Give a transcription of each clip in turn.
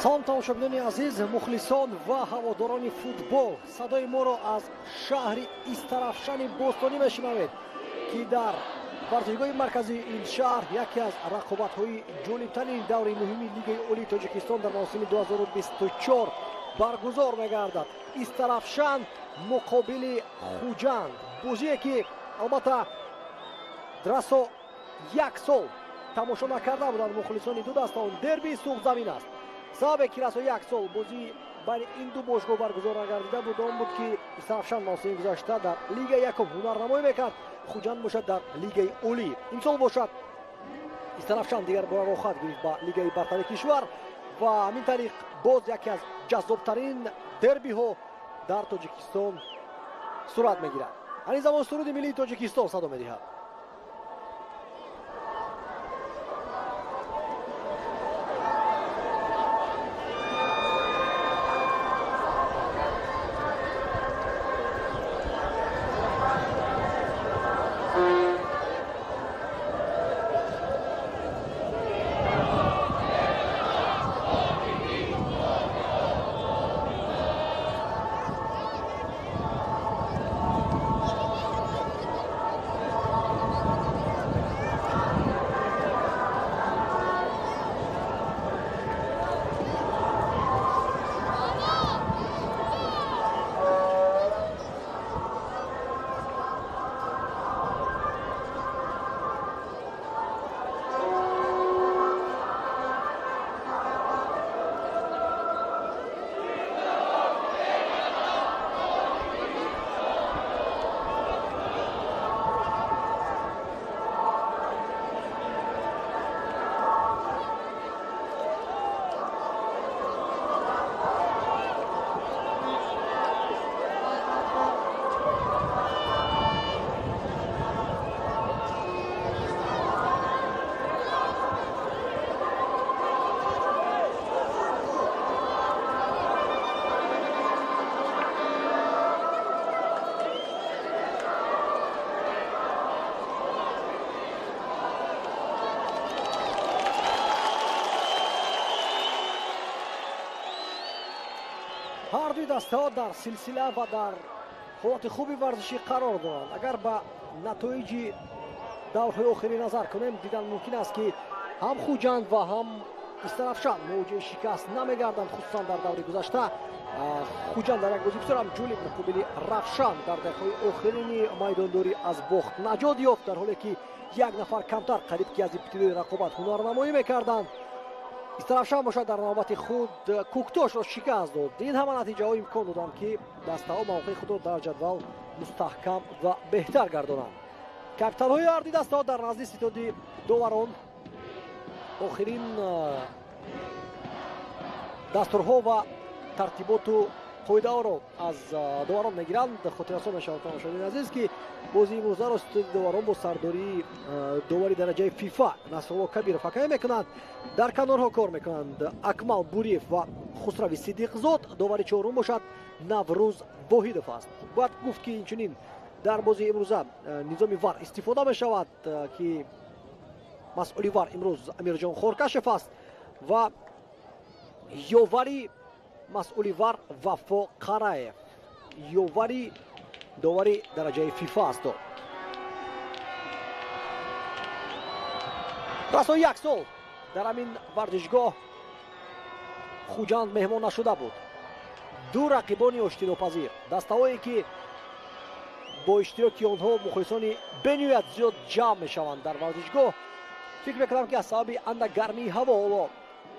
салом тамошобинони азиз, мухлисон ва ҳаводорони футбол, садои моро аз шаҳри Истарафшани Бостонӣ мешунавед, ки дар варзишгоҳи марказии ин шаҳр яке аз рақобатҳои ҷолибтарини даври муҳими Лигаи олии Тоҷикистон дар мавсими 2024 баргузор мегардад. Истарафшан муқобили Хуҷанд, бозие ки албатта расо як сол тамошо накарда буданд мухлисони ду дастаон. Дерби суғзамин аст. сабабе ки расо як сол бозӣ байни ин ду бошгоҳ баргузор нагардида буд он буд ки Истарафшан мавсими гузашта дар Лигаи якум ҳунарнамоӣ мекард, Хуҷанд бошад дар Лигаи олӣ. Имсол бошад Истарафшан дигар бора роҳ хоҳад гирифт ба Лигаи бартари кишвар ва ҳамин тариқ боз яке аз ҷаззобтарин дербиҳо дар Тоҷикистон сурат мегирад. ҳамин замон суруди миллии Тоҷикистон садо медиҳад. ҳар дуи дастаҳо дар силсила ва дар ҳолати хуби варзишӣ қарор доранд. агар ба натоиҷи даврҳои охирӣ назар кунем, дидан мумкин аст ки ҳам Хуҷанд ва ҳам Истарафшан мувоҷиҳи шикаст намегарданд. хусусан дар даври гузашта Хуҷанд дар як бозии бисёр ҳам ҷолиб муқобили Равшан дар дақиқаҳои охирини майдондорӣ аз бохт наҷот ёфт, дар ҳоле ки як нафар камтар қариб ки аз ибтидои рақобат ҳунарнамоӣ мекарданд. Истарафшан бошад дар навбати худ Куктошро шикаст дод. ин ҳама натиҷаҳо имкон доданд ки дастаҳо мавқеи худро дар ҷадвал мустаҳкам ва беҳтар гардонанд. капитанҳои арди дастаҳо дар назди ситоди доварон охирин дастурҳо ва тартиботу қоидаҳоро аз доварон мегиранд. хотиррасон мешавад тамошобини азиз ки бозии имрӯзаро ситоди доварон бо сардории довари дараҷаи фифа Насрулло Кабиров ҳакамӣ мекунанд. дар канорҳо кор мекунанд Акмал Буриев ва Хусрави Сидиқзод. довари чорум бошад Наврӯз Воҳидов аст. бояд гуфт ки инчунин дар бозии имрӯза низоми вар истифода мешавад ки масъули вар имрӯз Амирҷон Хоркашев аст ва ёвари масъули вар Вафо Қараев. ёвари довари дараҷаи фифа аст. расо як сол дар ҳамин варзишгоҳ Хуҷанд меҳмон нашуда буд. ду рақибони оштинопазир, дастаҳое ки бо иштироки онҳо мухлисони бениҳоят зиёд ҷамъ мешаванд дар варзишгоҳ. фикр мекунам ки аз сабаби андак гармии ҳаво ҳоло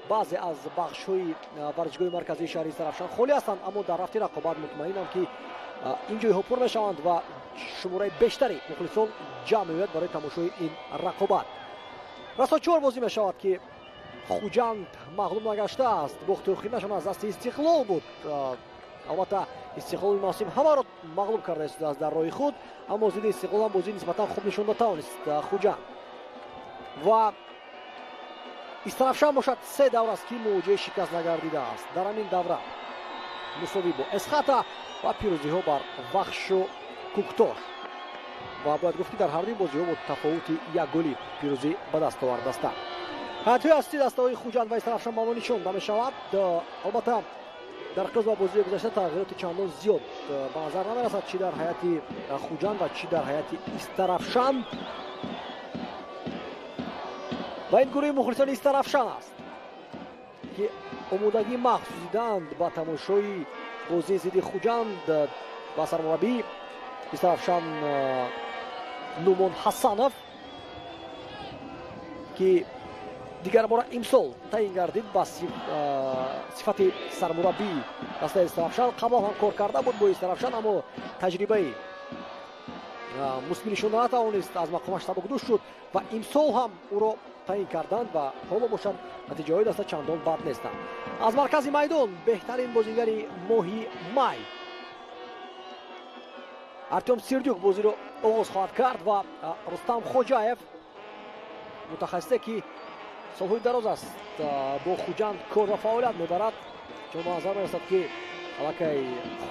баъзе аз бахшҳои варзишгоҳи марказии шаҳри Истарафшан холӣ ҳастанд, аммо дар рафти рақобат мутмаинам ки ин ҷойҳо пур мешаванд ва шумораи бештари мухлисон ҷамъ меояд барои тамошои ин рақобат. расо чор бозӣ мешавад ки Хуҷанд мағлуб нагаштааст. бохти охиринашон аз дасти Истиқлол буд. албатта Истиқлол ин мавсим ҳамаро мағлуб карда истодааст дар роҳи худ, аммо зидди Истиқлол ҳам бозии нисбатан хуб нишон натавонист Хуҷанд. ва Истарафшан бошад се давр аст ки мувоҷиҳаи шикаст нагардидааст. дар ҳамин давра мусовӣ бо Эсхата ва пирӯзиҳо бар Вахшу Куктош. ва бояд гуфт ки дар ҳар дуи бозиҳо бо тафовути як голи пирӯзӣ ба даст овардастанд. ҳатои асти дастаҳои хуҷанд ва истарафшан ба мо нишонда мешавад. албатта дар қисм бозии гузашта тағйироти чандон зиёд ба назар намерасад, чӣ дар ҳайати хуҷанд ва чӣ дар ҳайати истарафшан. ва ин гурӯҳи мухлисони истарафшан аст ки омодагӣ махсус диданд ба тамошои бозии зидди хуҷанд ба сармураббии истарафшан нумон ҳасанов, ки дигар бора имсол таъин гардид ба сифати сармураббии дастаи истарафшан. қаблан ҳам кор карда буд бо истарафшан, аммо таҷрибаи мусбӣ нишонда натавонист, аз мақомаш сабукдӯш шуд ва имсол ҳам ӯро таъин карданд ва ҳоло бошад натиҷаҳои даста чандон бад нестанд. аз маркази майдон беҳтарин бозигари моҳи май артем сирдюк бозиро оғоз хоҳад кард ва рустам хоҷаев, мутахассисе ки солҳои дароз аст бо хуҷанд кор ва фаъолият мебарад, чун ба назар мерасад ки аллакай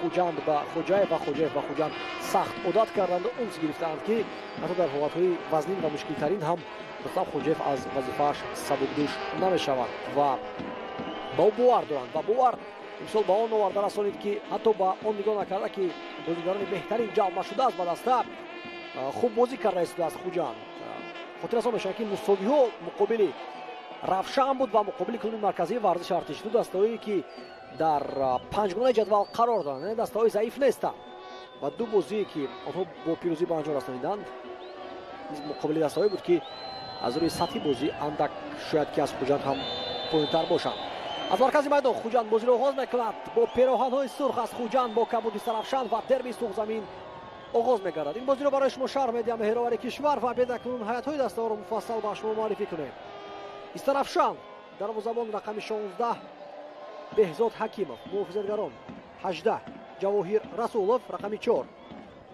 хуҷанд ба хоҷаев ва хоҷаев ба хуҷанд сахт одат карданду унс гирифтаанд ки ҳатто дар ҳолатҳои вазнин ва мушкилтарин ҳам рустам хоҷаев аз вазифааш сабукдӯш намешавад ва ба ӯ бовар доранд. ва бовар имсол ба он оварда расонид ки ҳатто ба он нигоҳ накарда ки бозигарони беҳтарин ҷалб нашудааст ба даста хуб бозӣ карда истодааст хуҷанд. хотиррасон мешавад ки мусовиҳо муқобили равшан буд ва муқобили клуби марказии варзиши артиш, ду дастаҳое ки дар панҷгонаи ҷадвал қарор доранд, яъне дастаҳои заиф нестанд ва ду бозие ки онҳо бо пирӯзӣ ба анҷом расониданд муқобили дастаҳое буд ки аз рӯи сатҳи бозӣ андак шояд ки аз хуҷанд ҳам поинтар бошанд. аз маркази майдон хуҷанд бозиро оғоз мекунад бо пироҳанҳои сурх аз хуҷанд бо кабуди истарафшан ва дерби суғзамин оғоз мегардад. ин бозиро барои шумо шарҳ медиҳам меҳровари кишвар ва бед акнун ҳайатҳои дастаҳоро муфассал ба шумо муаррифӣ кунем. истарафшан дарвозабон рақами 16 беҳзод ҳакимов, муҳофизатгарон 18 ҷавоҳир расулов, рақами 4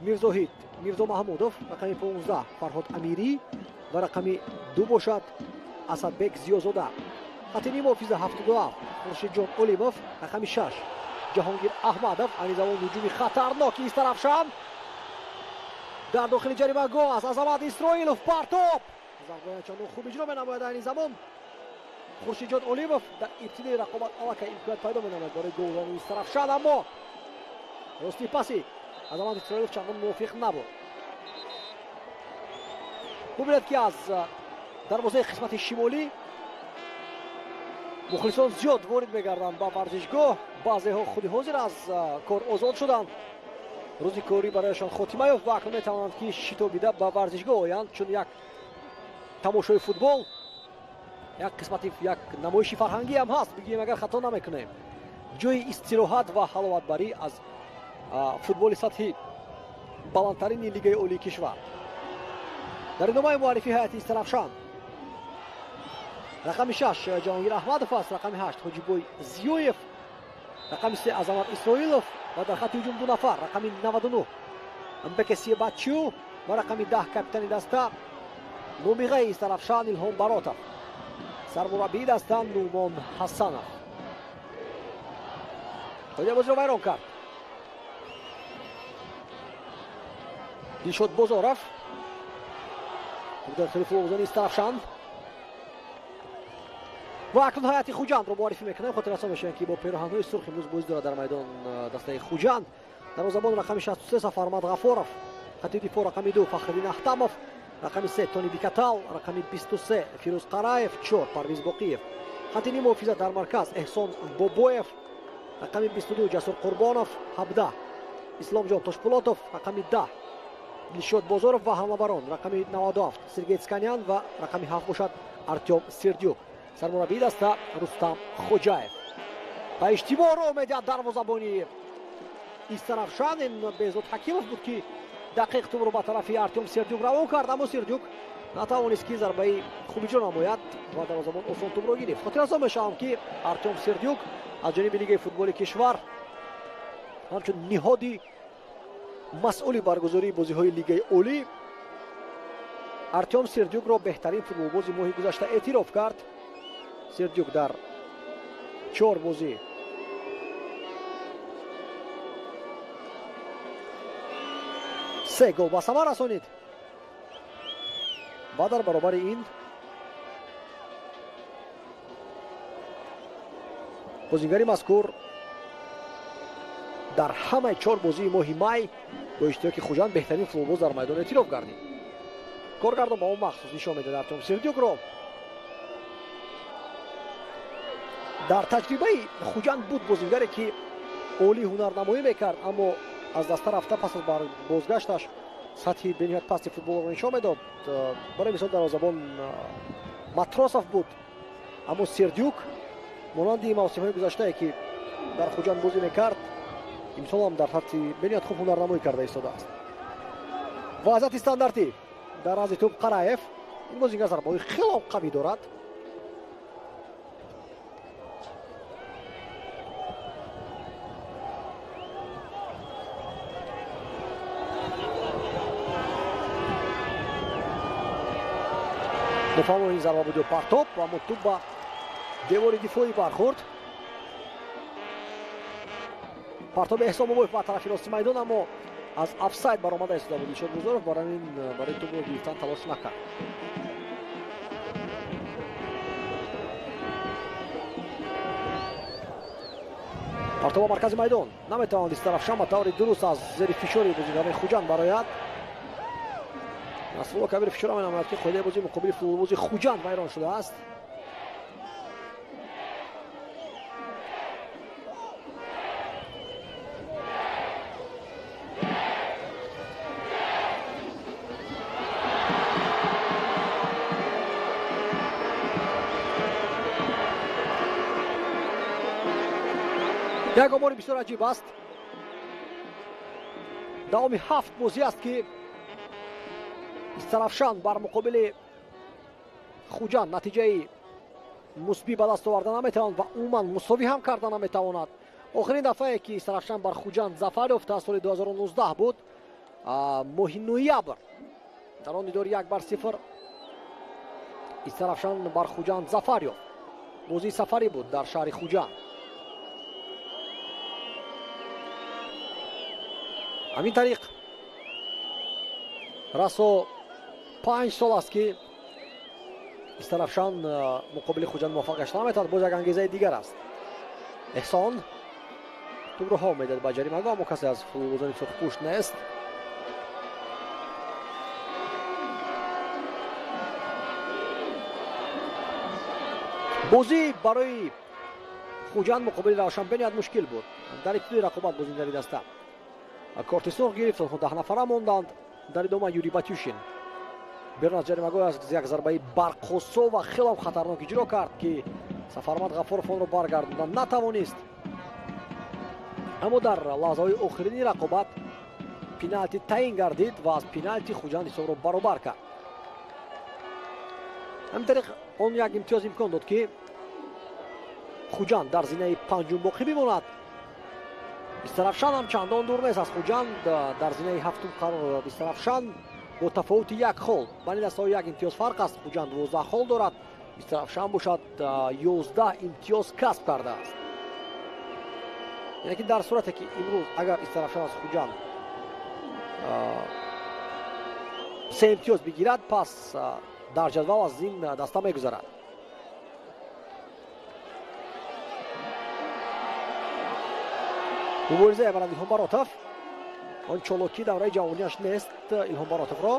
мирзоҳид мирзо маҳмудов, рақами 15 фарҳод амирӣ ва рақами 2 бошад асадбек зиёзода. хатини муҳофиза 77 хуршидҷон олимов, рақами 6 ҷаҳонгир аҳмадов. анизавон ҳуҷуми хатарноки истарафшан дар дохили ҷаримагоҳ аст. азамат исроилов партоб зарбаи чандон хуб иҷро менамояд. айни замон хуршидҷон олимов дар ибтидои рақобат аллакай имконият пайдо менамояд барои голзании истарафшан, аммо рости паси азамат исроилов чандон мувофиқ набуд. бубинед ки аз дарвозаи қисмати шимолӣ мухлисон зиёд ворид мегарданд ба варзишгоҳ. баъзеҳо худи ҳозир аз кор озод шуданд, рӯзи корӣ барояшон хотима ёфт ва акнун метавонанд ки шитобида ба варзишгоҳ оянд, чун як тамошои футбол як қисмати як намоиши фарҳангӣ ҳам ҳаст, бигӯем агар хато намекунем, ҷои истироҳат ва ҳаловатбарӣ аз футболи сатҳи баландтарини лигаи олии кишвар. дар идомаи муаррифии ҳайати истарафшан рақами 6 ҷаҳонгир аҳмадов аст, рақами 8 ҳоҷибой зиёев, рақами 3 азамат исроилов ва дар хатти ҳуҷум 2 нафар, рақами 99 мбекесие баччу ва рақами 10 капитани даста номиғаи истарафшан илҳом баротов, сармураббии даста нумон ҳасанов. ҳоҷа бозиро вайрон кард. дилшод бозоров дар хилофи овозони истарафшан ва акнун ҳайати хуҷандро муаррифӣ мекунем. хотиррасон мешавем ки бо пироҳанҳои сурх имрӯз бозӣ дорад дар майдон дастаи хуҷанд. дарвозабон рақами 63 сафармад ғафоров, хатти дифоъ рақами 2 фахриддин ахтамов, рақами 3 тони бикатал, рақами 23 фирӯз қараев, 4 парвиз боқиев, хаттини муҳофизат дар марказ эҳсон бобоев, рақами 22 ҷасур қурбонов, 17 исломҷон тошпулотов, рақами 10 дилшод бозоров ва ҳамлабарон, рақами 97 сергей цканян ва рақами 7 бошад артем сирдюк. сармураббии даста рустам хоҷаев. ба иштибоҳ роҳ медиҳад дарвозабони истарафшан. ин беҳзод ҳакимов буд ки дақиқ тӯбро ба тарафи артем сирдюк равон кард, аммо сирдюк натавонист ки зарбаи хуб иҷро намояд ва дарвозабон осон тӯбро гирифт. хотиррасон мешавам ки артем сирдюк аз ҷониби лигаи футболи кишвар ҳамчун ниҳоди масъули баргузории бозиҳои лигаи олӣ артем сирдюкро беҳтарин футболбози моҳи гузашта эътироф кард. сирдюк дар 4 бозӣ се гол ба самар расонид ва дар баробари ин бозингари мазкур дар ҳамаи 4 бозии моҳи май бо иштироки Хуҷанд беҳтарин футболбоз дар майдон эътироф гардид. Коргардон ба он махсус нишон медад Артем Сердюкро. дар таҷрибаи Хуҷанд буд бозингаре ки олӣ ҳунарнамоӣ мекард, аммо аз даста рафта пас аз бозгашташ сатҳи бениҳоят пасти футболро нишон медод. барои мисол дарвозабон Матросов буд, аммо Сердюк монанди мавсимҳои гузаштае ки дар Хуҷанд бозӣ мекард, имсол ҳам дар сатҳи бениҳоят хуб ҳунарнамоӣ карда истодааст. вазъияти стандартӣ дар рази тӯб Қараев. ин бозингар зарбаҳои хело қавӣ дорад. муфаҳмо ин зарба буди партоп, аммо тӯб ба девори дифоӣ бархӯрд. партоби Эҳсон Бобоев ба тарафи рости майдон, аммо аз офсайд баромада истода буд Илшод Гузоров. барои ин барои тӯбро гирифтан талош накард. партоп ба маркази майдон наметавонд Истарафшан ба таври дуруст аз зери фишори бозингарони Хуҷанд барояд. Насрулло Кабиров фишора менамояд ки қоидаи бозии муқобили футболбози Хуҷанд вайрон шудааст. як омори бисёр аҷиб аст. давоми 7 бозӣ аст ки Истарафшан бар муқобили Хуҷанд натиҷаи мусбӣ ба даст оварда наметавонад ва умуман мусовӣ ҳам карда наметавонад. охирин дафъае ки Истарафшан бар Хуҷанд зафар ёфта соли 2019 буд, моҳи ноябр. дар он дидори 1-0 Истарафшан бар Хуҷанд зафар ёфт. бозии сафарӣ буд дар шаҳри Хуҷанд. ҳамин тариқ расо 5 сол аст ки Истарафшан муқобили Хуҷанд муваффақ гашта наметавонад. боз як ангезаи дигар аст. эҳсон тӯбро ҳов медад ба ҷаримагоҳ, аммо касе аз футболбозони сурхпӯшт нест. бозӣ барои Хуҷанд муқобили Равшан бениҳоят мушкил буд. дар ибтидои рақобат бозингари даста корти сурх гирифт, 10 нафара монданд. дар идома Юрий Батюшин берун аз ҷаримагоҳ аз як зарбаи барқосо ва хело хатарнок иҷро кард ки Сафармат Ғафуров онро баргардондан натавонист. аммо дар лаҳзаҳои охирини рақобат пеналти таъин гардид ва аз пеналти Хуҷанд ҳисобро баробар кард. ҳамин тариқ он як имтиёз имкон дод ки Хуҷанд дар зинаи панҷум боқӣ бимонад. Истарафшан ҳам чандон дур нест аз Хуҷанд. дар зинаи ҳафтум қарор дорад Истарафшан бо тафовути як хол. байни дастаҳо як имтиёз фарқ аст. Хуҷанд 12 хол дорад, Истарафшан бошад 11 имтиёз касб кардааст. яъне ки дар сурате ки имрӯз агар Истарафшан аз Хуҷанд 3 имтиёз бигирад, пас дар ҷадвал аз ин даста мегузарад. муборизаи баранд Илҳом Баротов. он чолоки давраи ҷавонияш нест Илҳом Баротовро.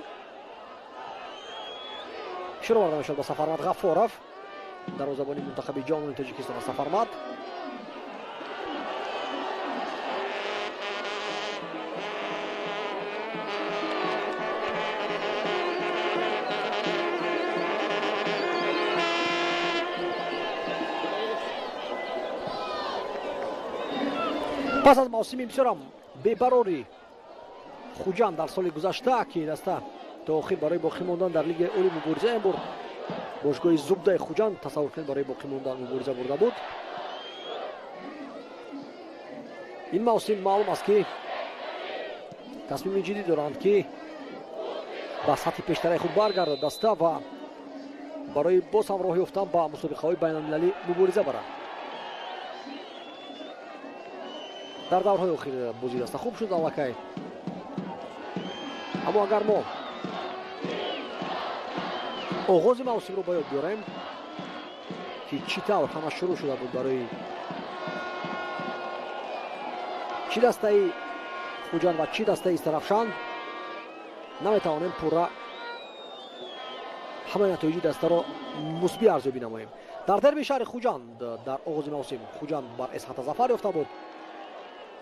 шуро варда мешуд ба Сафармат Ғафуров. дарвозабони мунтахаби ҷомони Тоҷикистон Сафармат. пас аз мавсими бисёрам бебарори Хуҷанд дар соли гузашта ки даста то охир барои боқӣ мондан дар лиги олӣ мубориза имбурд, бошгоҳи Зубдаи Хуҷанд тасаввур кунед барои боқӣ мондан мубориза бурда буд. ин мавсим маълум аст ки тасмими ҷиддӣ доранд ки ба сатҳи пештараи худ баргардад даста ва барои боз ҳам роҳ ёфтан ба мусобиқаҳои байналмилалӣ мубориза баранд. дар даврҳои охир бозии даста хуб шуд аллакай. аммо агар мо оғози мавсимро ба ёд биёрем ки чӣ тавр ҳама шурӯъ шуда буд барои чӣ дастаи хуҷанд ва чӣ дастаи Истарафшан наметавонем пурра ҳамаи натоиҷи дастаро мусбӣ арзёбӣ намоем. дар дерби шаҳри Хуҷанд дар оғози мавсим Хуҷанд бар Эсхата зафар ёфта буд.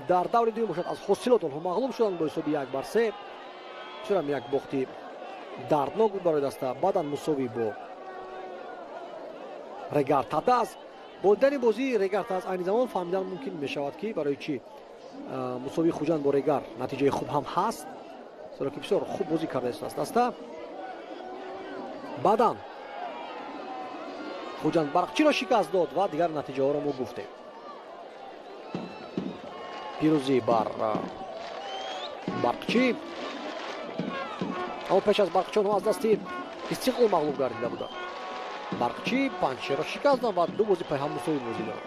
дар даври дуюм бошад аз ҳосилот онҳо мағлуб шуданд бо ҳисоби 1-3. чунам як бохти дарднок буд барои даста. баъдан мусовӣ бо Регар Тадаз. бо дидани бозии Регар Тадаз айни замон фаҳмидан мумкин мешавад ки барои чӣ мусовии Хуҷанд бо Регар натиҷаи хуб ҳам ҳаст, зеро ки бисёр хуб бозӣ карда истааст даста. баъдан Хуҷанд Барқчиро шикаст дод ва дигар натиҷаҳоро мо гуфтем. пирӯзӣ бар Барқчӣ. аммо пеш аз Барқчӣ онҳо аз дасти Истиқлол мағлуб гардида буданд. Барқчӣ Панҷшерро шикаст дод ва ду бозӣ пайҳам мусовӣ бозӣ дорад.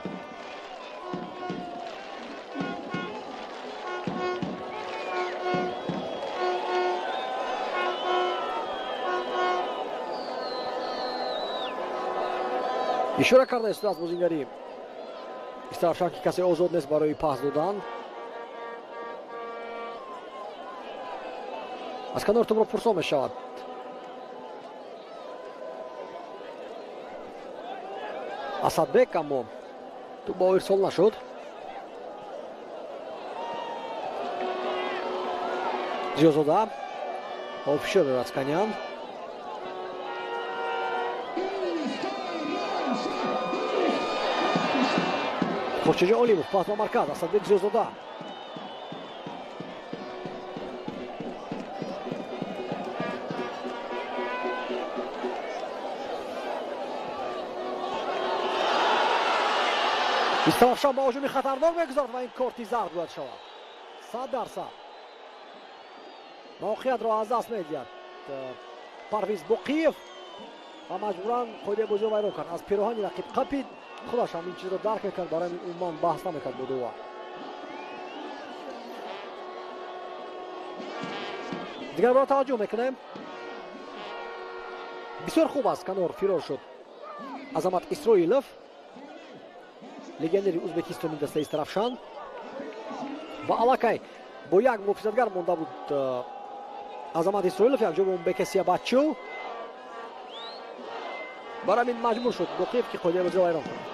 ишора карда истода аз бозингари Истарафшан ки касе озод нест барои пас додан. аз канор тӯбро пурсо мешавад. Асадбек аммо тӯб ба ирсол нашуд. Зиёзода офишер Рацканян. Хуршиджи Олимов пас ба марказ. Асадбек Зиёзода. Истарафшан ба ҳуҷуми хатарнок мегузарад ва ин корти зард бояд шавад. 100%. мавқеиятро аз даст медиҳад Парвиз Боқиев ва маҷбуран қоидаи бозиро вайрон кард. аз пироҳани рақиб қапид. худаш ҳам ин чизро дарк мекард, барои ҳамин умуман баҳс намекард бо дувар. дигар бора таваҷҷӯҳ мекунем. бисёр хуб аст канор фирор шуд Азамат Исроилов, легионери ӯзбекистони дастаи Истарафшан, ва аллакай бо як муҳофизатгар монда буд Азамат Исроилов, якҷо бо Бекесиябаччӯ. барои ҳамин маҷбур шуд Боқиев ки қоидаи бозиро вайрон кунад.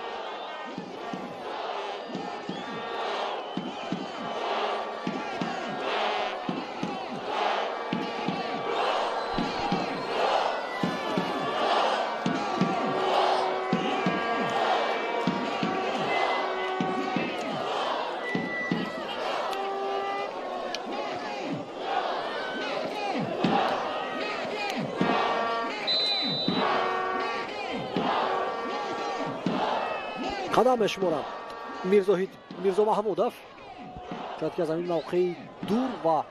қадам мешуморад Мирзо Маҳмудов, шояд ки аз ҳамин мавқеи дур ва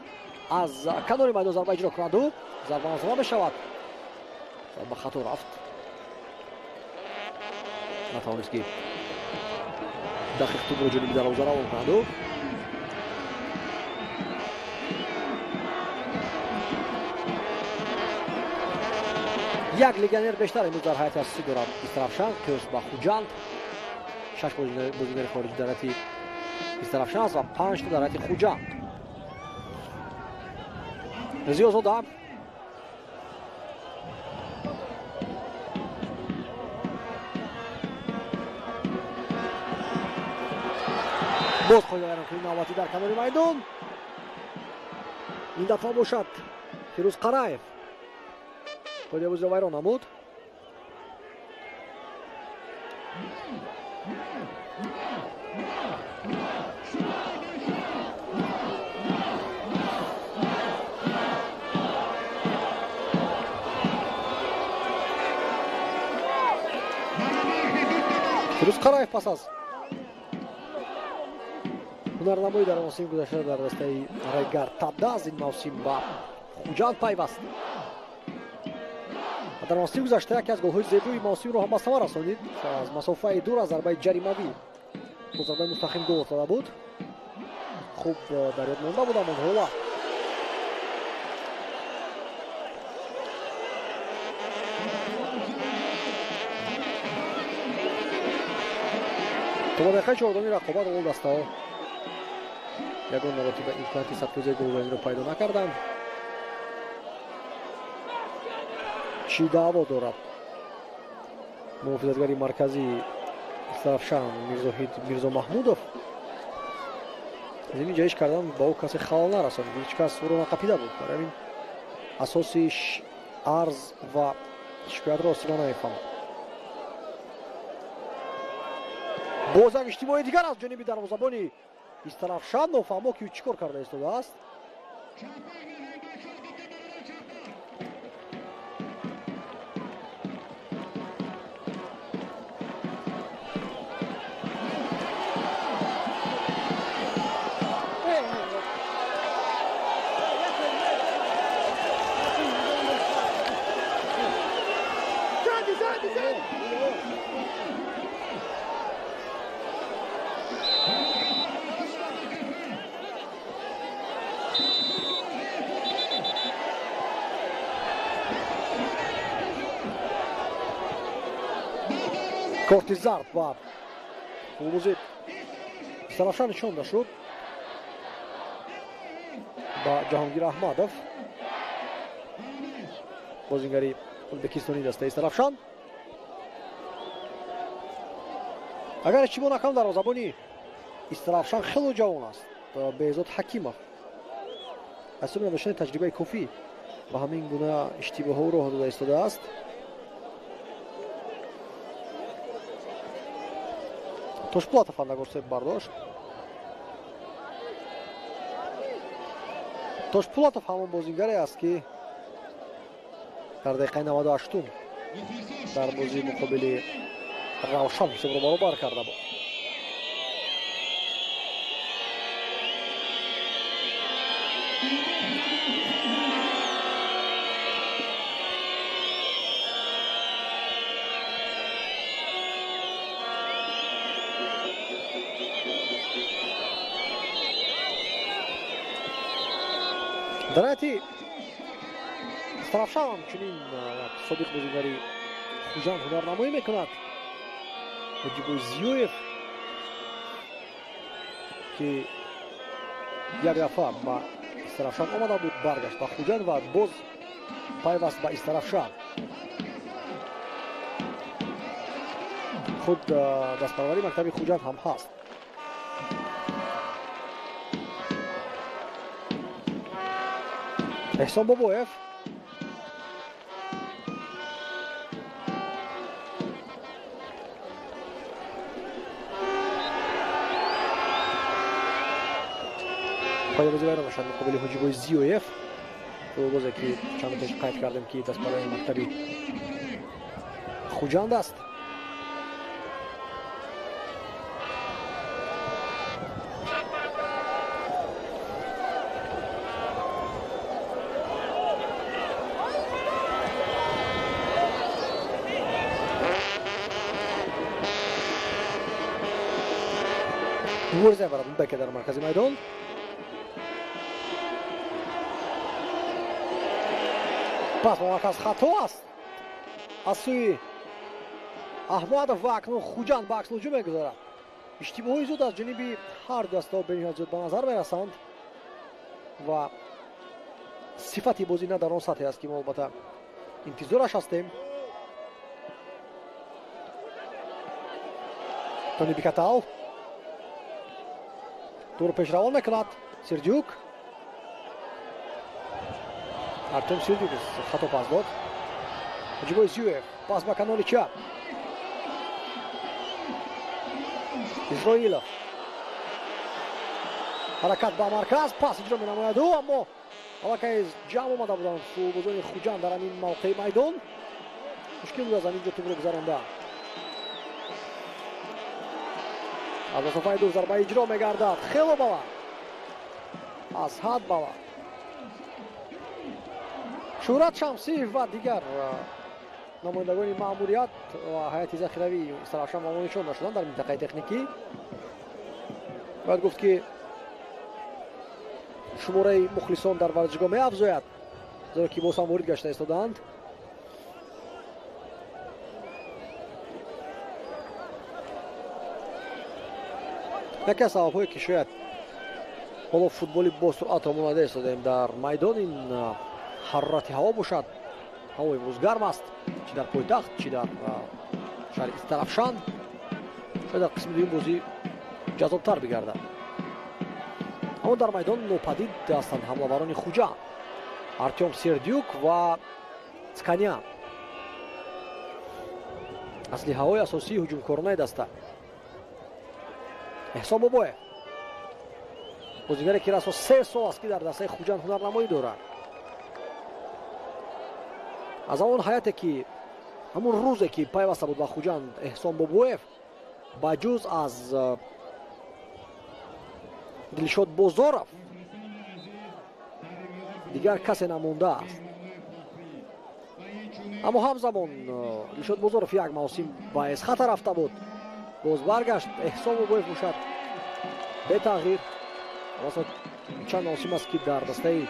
аз канори майдон зарба иҷро кунаду зарба назарба мешавад. зарба хато рафт, натавонист ки дақиқ тӯбро ҷониби дарвоза равон кунаду. як легионер бештар имрӯз дар ҳайати асосӣ дорад Истарафшан, қиёс ба Хуҷанд. 6 бозингари хориҷӣ дар ҳайати Истарафшан аст ва 5 та дар ҳайати Хуҷанд. Зиёзода боз қоида вайронкунии навбатӣ дар канори майдон. ин дафъа бошад Фирӯз Қараев қоидаи бозиро вайрон намуд. Фирӯз Қараев пас аз ҳунарнамоӣ дар мавсими гузашта дар дастаи Регар Тадаз ин мавсим ба Хуҷанд пайваст. дар мавсими гузашта яке аз голҳои зебои мавсимро ҳам ба самар расонид. аз масофаи дур аз зарбаи ҷаримавӣ бо зарбаи мустақим гол озада буд. хуб дар ёд монда будам онҳола. то ба дақиқаи чордуми рақобат гол даставо ягон маротиба имконоти садкӯзии голбазиро пайдо накарданд. чӣ даъво дорад муҳофизатгари марказии Зарафшан Мирзоҳид Мирзомаҳмудов? зимин ҷоиш кардан ба ӯ касе халал нарасонд, ҳеҷ кас ӯро нақапида буд. барои ҳамин асоси арз ва шикоятро осиба намефаҳмад. боз як иштибоҳи дигар аз ҷониби дарвозабони Истарафшан. нофаҳмо ки ӯ чӣ кор карда истодааст. корти зард ба футболбози Истарафшан нишонда шуд ба Ҷаҳонгир Аҳмадов, бозингари ӯзбекистони дастаи Истарафшан. агар эштибоҳ накунам дарвозабони Истарафшан хеле ҷавон аст, Беҳзод Ҳакимов. аз ҳисоби надоштани таҷрибаи кофӣ ба ҳамин гуна иштибоҳҳо роҳ дода истодааст. Тошпулатов андагорсеб бардошт. Тошпулатов ҳамон бозингаре аст ки дар дақиқаи 98 дар бозии муқобили Равшан ҳисобро баробар карда буд. дар ҳайати Истарафшан ҳамчунин як собиқ бозингари Хуҷанд ҳунарнамоӣ мекунад. Ҳоҷибойзиёев ки як дафъа ба Истарафшан омада буд, баргашт ба Хуҷанд ва боз пайваст ба Истарафшан. худ дастпарвари мактаби Хуҷанд ҳам ҳаст. эҳсон бобоев пайдобозивайро бошад муқобили Ҳоҷибойзиёев, футболбозе ки чанд пеш қайд кардем ки дастпарвари мактаби Хуҷанд аст. мубориза барад Беке дар маркази майдон. пас ба марказ хато аст аз сӯи Аҳмадов ва акнун Хуҷанд ба акслоҷӯ мегузорад. иштибоҳи зуд аз ҷониби ҳар даста бениҳоят зуд ба назар мерасанд ва сифати бозӣ на дар он сатҳе аст ки мо албатта интизораш ҳастем. Тони Бикатал турро пешравон мекунад. Сердюк Артем Сердюк хато пас дод. Ҳоҷибойзиёев пас ба каноли чап. Исроилов ҳаракат ба марказ, пас иҷро менамояд ӯ, аммо аллакай ҷамъ омада буданд футболбозони Хуҷанд дар ҳамин мавқеи майдон. мушкил буд аз ҳамин ҷо тӯбро гузарондан. аз масофаи дур зарба иҷро мегардад, хело баланд, аз ҳад баланд. Шӯҳрат Шамсиев ва дигар намояндагони маъмурият ва ҳайати захиравии Истарафшан маъмул нишонда шуданд дар минтақаи техникӣ. бояд гуфт ки шумораи мухлисон дар варзишгоҳ меафзояд, зеро ки боз ҳам ворид гашта истодаанд. яке аз сабабҳое ки шояд حالا فوتبالی با سرعت آماده استادیم در میدان. این حرارت هوا باشد، هوا امروز گرم است، چی در پایتخت چی در شهر استرافشان. شاید در قسم دوم بازی جذابتر بگردد. اما در میدان نوپدید هستند حمله‌وران خوجا، ارتیوم سردیوک و تسکانیان. اسلحه‌های اساسی هجومکارانه دسته احسان بابایف، بازیگری که رسما 3 سال است که در دسته خوجان هنرنمایی دارد. از آن حیاتی که همون روزی که پیوسته بود با خوجان احسان بابایف، با جز از دلشاد بازارов دیگر کسی نمونده است. اما همزمان دلشاد بازارов یک موسم با از خطر رفته بود، باز برگشت. احسان بابایف باشد به تغییر. واسه چند موسم است که در دسته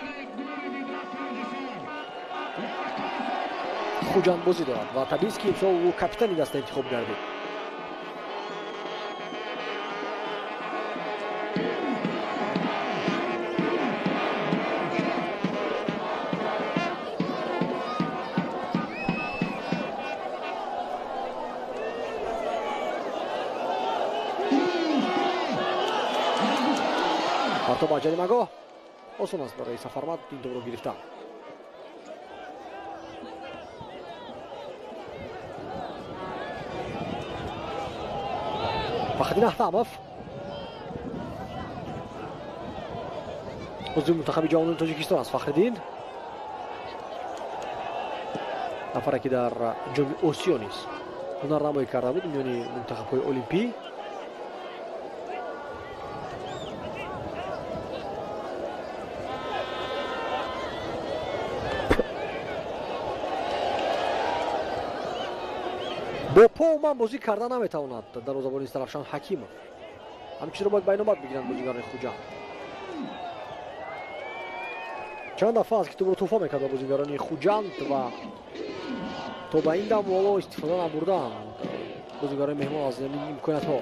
خوجان بازی دارد و طبیعی است که امسال او کاپیتان دسته انتخاب گردید. تو با جریمه‌گاه آسان است برای سفرمند این دور رو گرفتن. فخرین احتماف عضو منتخب جوانان تاجیکستان است. فخرالدین نفری که در جام آسیا نیز هنرنمایی کرده بود میان منتخب‌های المپی. با پا و من بازی کردن نمیتواند دروازه‌بان استرافشان حکیمov. همچنین باید بین‌الملل بگیرند بازیگران خوجان. چند دفعه است که تو رو توفا میکرد با بازیگران خوجان و تو با این دم والا استفاده نبردند بازیگران مهمان از این امکانات ها.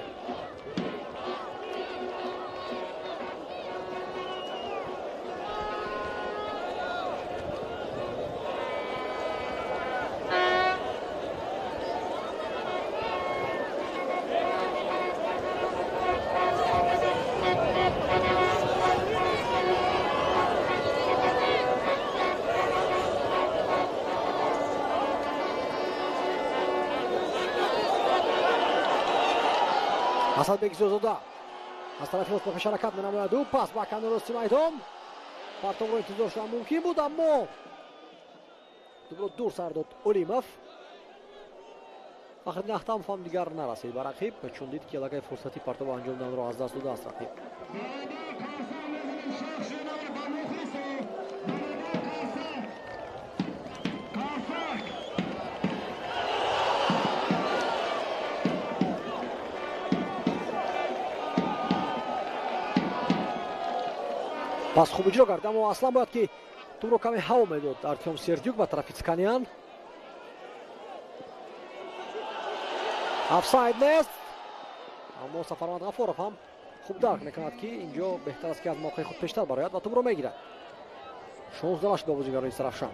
асадбек зӯзода аз тарафи осбоқи шаракат менамояд. ӯ пас ба канори расти майдон партовро интизор шудан мумкин буд, аммо дубро дур сар дод олимов. фахриддин ахтамов ҳам дигар нарасид ба рақиб, чун дид ки аллакай фурсати партово анҷом данро аз даст додааст рақиб. پس خوب اجرا کرد، اما اصلا باید که تو رو کمی هوا میداد ارتیوم سردیوک به طرف تسکانیان. افساید نیست، اما سفرمند غفورов هم خوب درک میکند که اینجا بهتر است که از موقع خود پیشتر برآید و تو رو میگیرد. 16 به بازیگران استرافشان.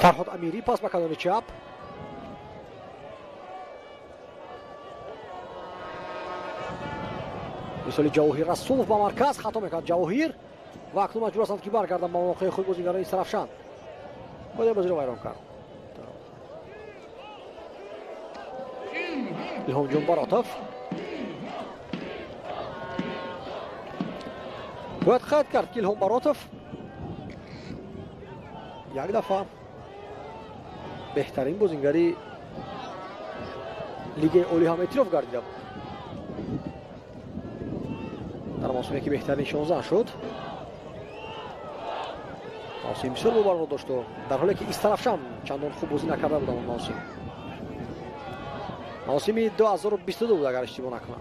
فرهاد امیری پاس به کنار چپ. مثالی جواهیر رسولov با مرکز خطا میکرد جواهیر و اکنون مجبور هستند که برگردن با موقع خود بازیگران استرافشان. باید بازی رو ویران کرد. الهام جنباراتov باید خط کرد که الهام باراتov یک دفعه بهترین بازیگری لیگ اولی هم اعتراف گردیده بود. در موسمی که بهترین 16 شد. Мавсим бисёр бобарро дошту, дар ҳоле ки истарафшам чандон хуб бозӣ накарда будам Мавсим. Мавсими 2022 буд агар иштибоҳ накунам.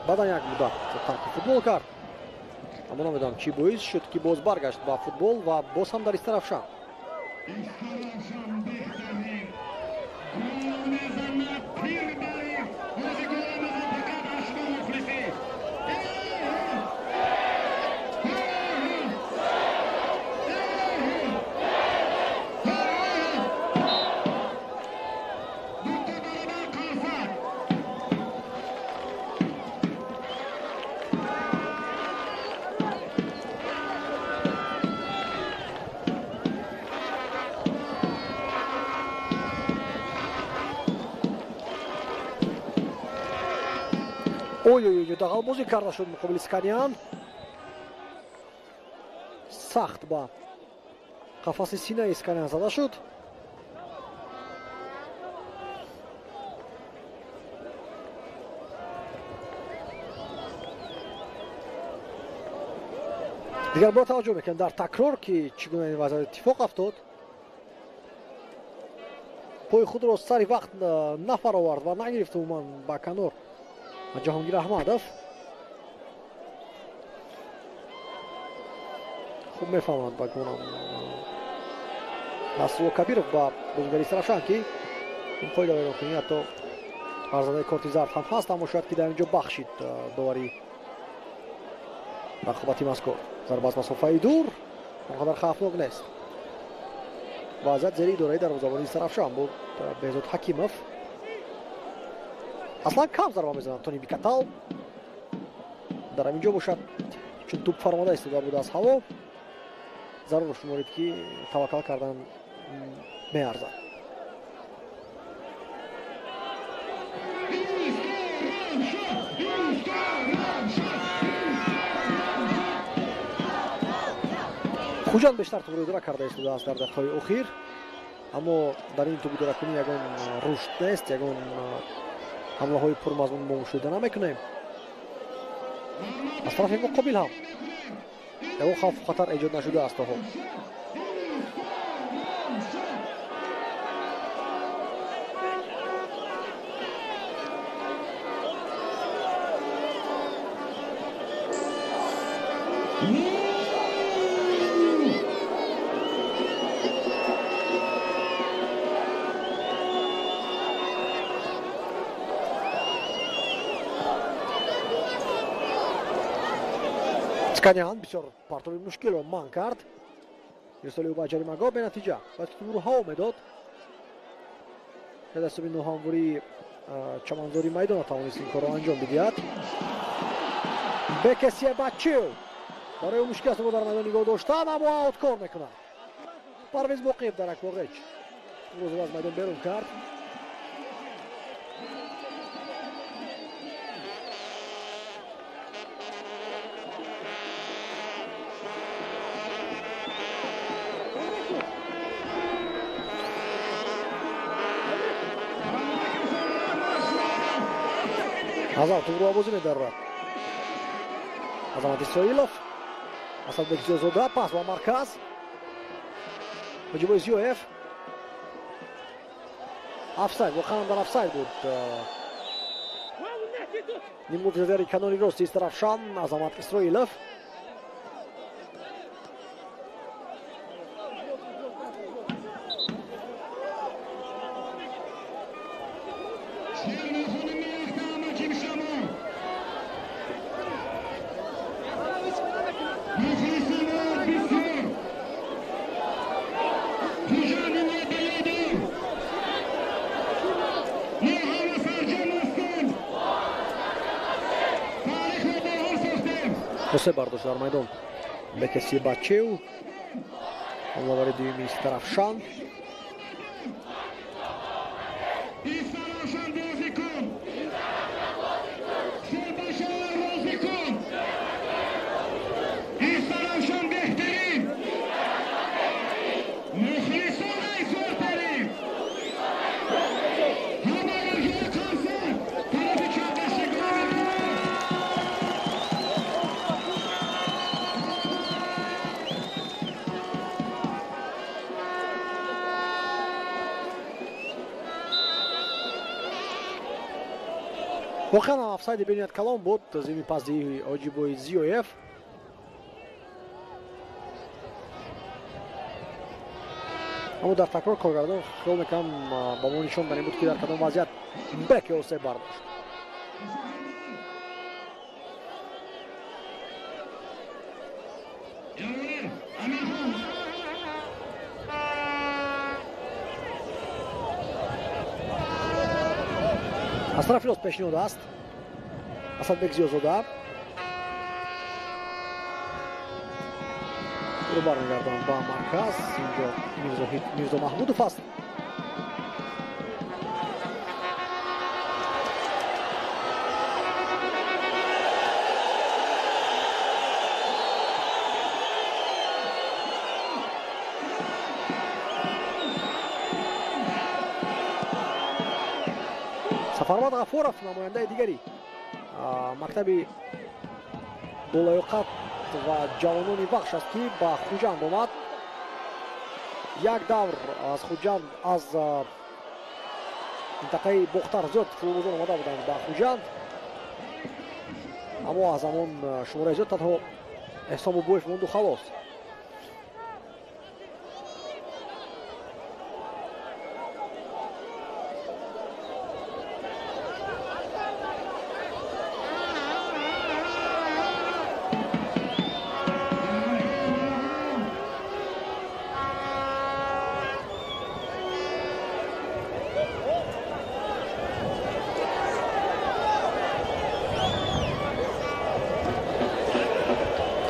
баъдан як муддат тарки футбол кард. Аммо намедонам чӣ боис шуд ки боз баргашт ба футбол ва боз ҳам дар истарафшам. ой, дағалбозӣ карда шуд муқобили Сканян. Сахт ба қафаси синаи Сканян зада шуд. дигар бора таваҷҷӯҳ мекунем дар такрор ки чӣ гуна ин вазъият иттифоқ афтод. пои худро сари вақт нафаровард ва нагирифт умуман ба канор Ҷаҳонгир Аҳмадов. хуб мефаҳмад ба гумонам Насрулло Кабиров ба бозигари Истарафшан ки ин қоида вайрон кунӣ ҳатто арзадаи корти зард ҳам ҳаст, аммо шояд ки дар инҷо бахшид доварӣ рақобати мазкур. зарба аз масофаи дур он қадар хавфнок нест. вазъият зери идораи дарвозабони Истарафшан буд. Беҳзод Ҳакимов аслан кам зарба мезанад. Тони Бикатал дар ҳамин ҷо бошад, чун туп фармода истода буд аз ҳаво. зарур шуморид ки таваккал кардан меарзад. хуҷанд бештар тӯбро идора карда истодааст дар дақиқаҳои охир, аммо дар ин тӯбидоракунӣ ягон рушд нест, ягон ҳамлаҳои пурмазмун мо мушоҳида намекунем. аз тарафи муқобил ҳам ягон хавфу хатар эҷод нашудааст то ҳол. Сканян бисёр партови мушкилро манъ кард. ирсоли ӯ ба ҷаримагоҳ бенатиҷа. баъд ки ӯро ҳаво медод, шояд ҳисоби ноҳамвори чаманзори майдон тавонист ин корро анҷом бидиҳад. Бекесия Баччиу барои ӯ мушкил аст дар майдон нигоҳ доштан, аммо аут кор мекунад. Парвез Боқиев дар аквоғеч ӯро аз майдон берун кард. Азал тӯбро бозӣ медарад. Азамат Исроилов, Асадбек Зиёзода, пас ба марказ. Ҳоҷибой Зиёев. Офсайд, воқеан дар офсайд буд. ниммутизадари канори рости Истарафшан Азамат Исроилов. ҳосеб бардошт дар майдон Бекесия Баччиу. ҳамловари дуюми Истарафшан. воқеан офсайди Беният Калон буд зимми паси Оҷибои Зиёев. аммо дар такрор коргардон хиёл мекунам ба мо нишон дар ин буд ки дар кадом вазъият бек ё осеб бардошт. аз тарафи рост пешниҳод аст Асадбек Зиёзода. ро бармегардонад ба марказ. инҷо Мирзо Маҳмудов аст. Сафарвад Ғафуров намояндаи дигари мактаби болаёқат ва ҷавонони бахш аст ки ба Хуҷанд омад. як давр аз Хуҷанд аз минтақаи бохтар зиёд футболбозон омада буданд ба Хуҷанд, аммо аз ҳамон шумораи зиёд танҳо Эҳсон Бобоев монду халос.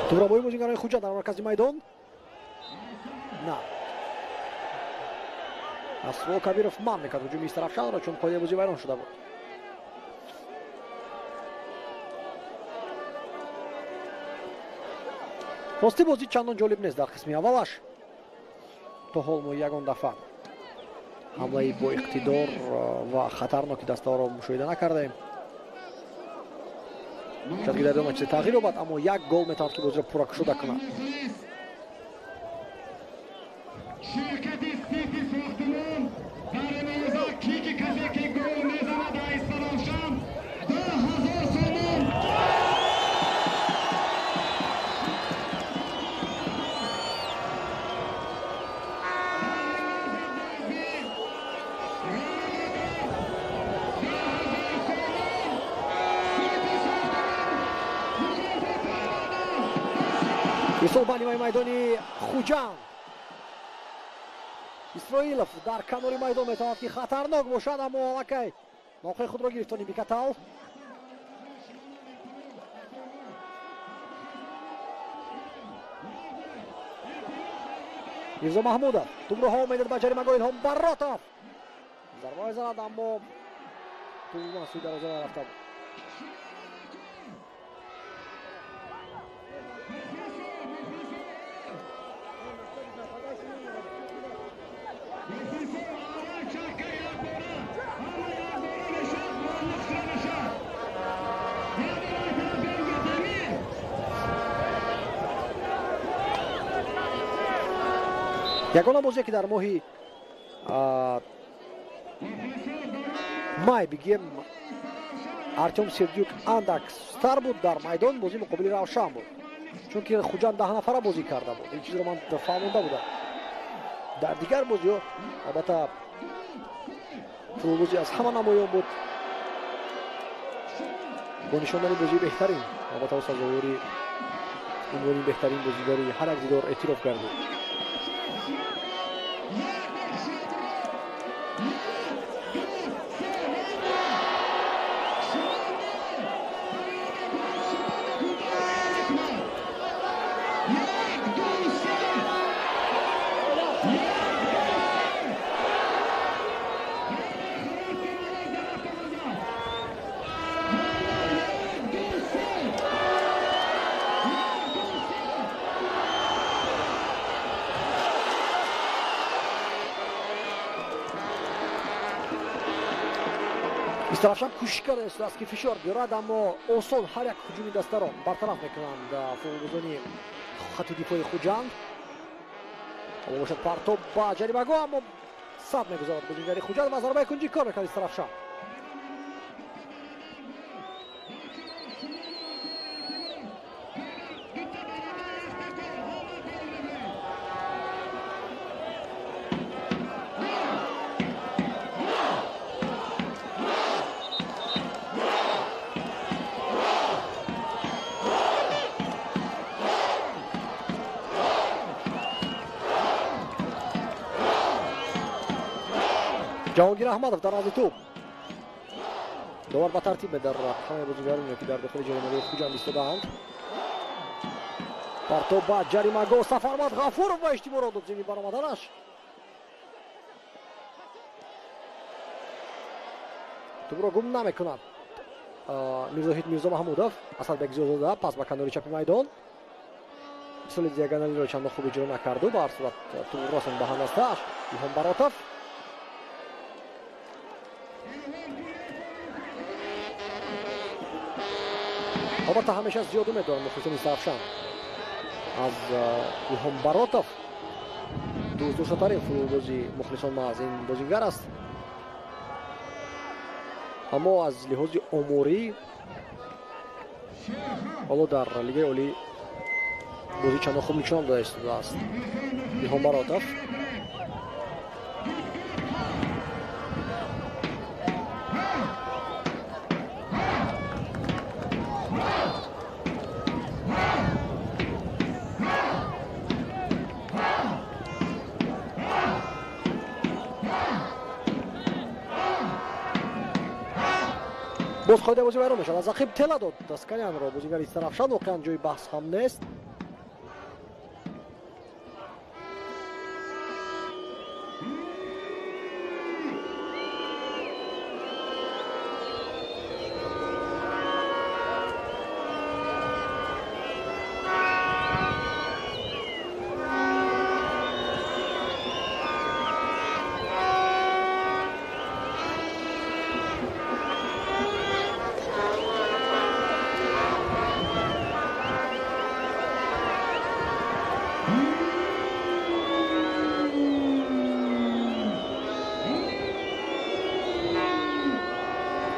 Тубробои бозингарони Хуҷанд дар маркази майдон. На. Асрор Кабиров манъ мекард ҳуҷуми Истарафшанро, чун қоидаи бозӣ вайрон шуда буд. рости бозӣ чандон ҷолиб нест дар қисми аввалаш. то ҳол мо ягон дафъа ҳамлаи бо иқтидор ва хатарноки даставаро мушоҳида накардаем. шояд ки дар идома чизе тағйир ёбад, аммо як гол метавонад ки бозиро пурракушода кунад. исобанимаи майдони Хуҷанд. Исроилов дар канори майдон метавонад ки хатарнок бошад, аммо аллакай мавқеи худро гирифтони Бикатал. Мирзо Маҳмудов туброҳо медод ба ҷаримагоҳ Илҳом Барротов. зарба мезанад, аммо туб масуи дароза нарафта буд. ягона бозие ки дар моҳи май бигем Артем Сердюк андак сустар буд дар майдон, бозӣ муқобили равшан буд, чунки Хуҷанд 10 нафара бозӣ карда буд. ин чизро ман фаҳмонда будам. дар дигар бозиҳо албатта футболбозӣ аз ҳама намоён буд. бо нишондани бозии беҳтарин албатта сазовори унвони беҳтарин бозигори ҳар як дидор эътироф гардид. Истарафшан кӯшиш кардааст ки фишор биёрад, аммо осон ҳар як ҳуҷуми дастаро бартараф мекунанд футболбозони хатти дифои Хуҷанд. ҳоло бошад партоб ба ҷаримагоҳ, аммо сад мегузарад бозингари Хуҷанд ва зарбаи кунҷӣ кор мекард Истарафшан. ҷаҳонгир аҳмадов дар разди туп. довар ба тартиб дар ҳамаи бозигароне ки дар дохили ҷаримаи хуҷанд истодаанд. партоб ба ҷаримагоҳ Сафармат Ғафуров ба иштиборот дод зимин баромаданаш. тупро гум намекунад мирзоҳид Мирзо Маҳмудов. Асадбек Зиёзода пас ба канори чапи майдон. мисоли диаганалиро чандон хуб иҷро накарду. Ба ҳар сурат туп рост баҳандастааш Илҳом Баротов. албатта ҳамеша зиёд умед дорам мухлисони Сарафшан аз Илҳом Баротов. дӯстдошатарин фурӯбози мухлисон аз ин бозигар аст. аммо аз лиҳози оморӣ ҳоло дар лигаи олӣ бозӣ чандон хуб нишон дода истодааст Илҳом Баротов. боз қоидаи бозӣ вайрон мешавад. аз ақиб тела дод Сканиянро бозигари Сарафшан. воқеан ҷои баҳс ҳам нест.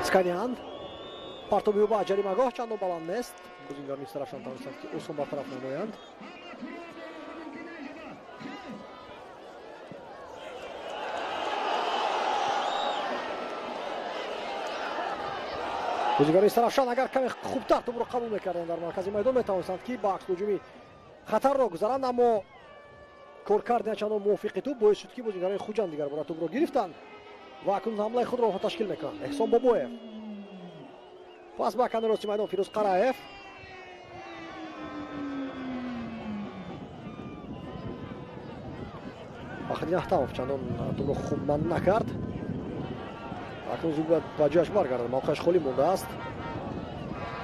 Сканиан партоби ба ҷаримагоҳ чандон баланд нест. бозингарони Сарафшан тавонистанд ки осон бартараф намоянд. бозингарони Сарафшан агар каме хубтар тупро қабул мекарданд дар маркази майдон метавонистанд ки ба аксҳуҷуми хатарро гузаранд. аммо коркарди чандон мувофиқи туп боис шуд ки бозингарони хуҷанд дигар бора тупро гирифтанд ва акнун ҳамлаи худро ташкил мекунанд. эҳсон бобоев пас ба канори рости майдон Фирӯз Қараев. Фахриддин Аҳтамов чандон тупро хуб манъ накард. акнун зуд ба ҷояш баргардад. мавқеаш холӣ мондааст.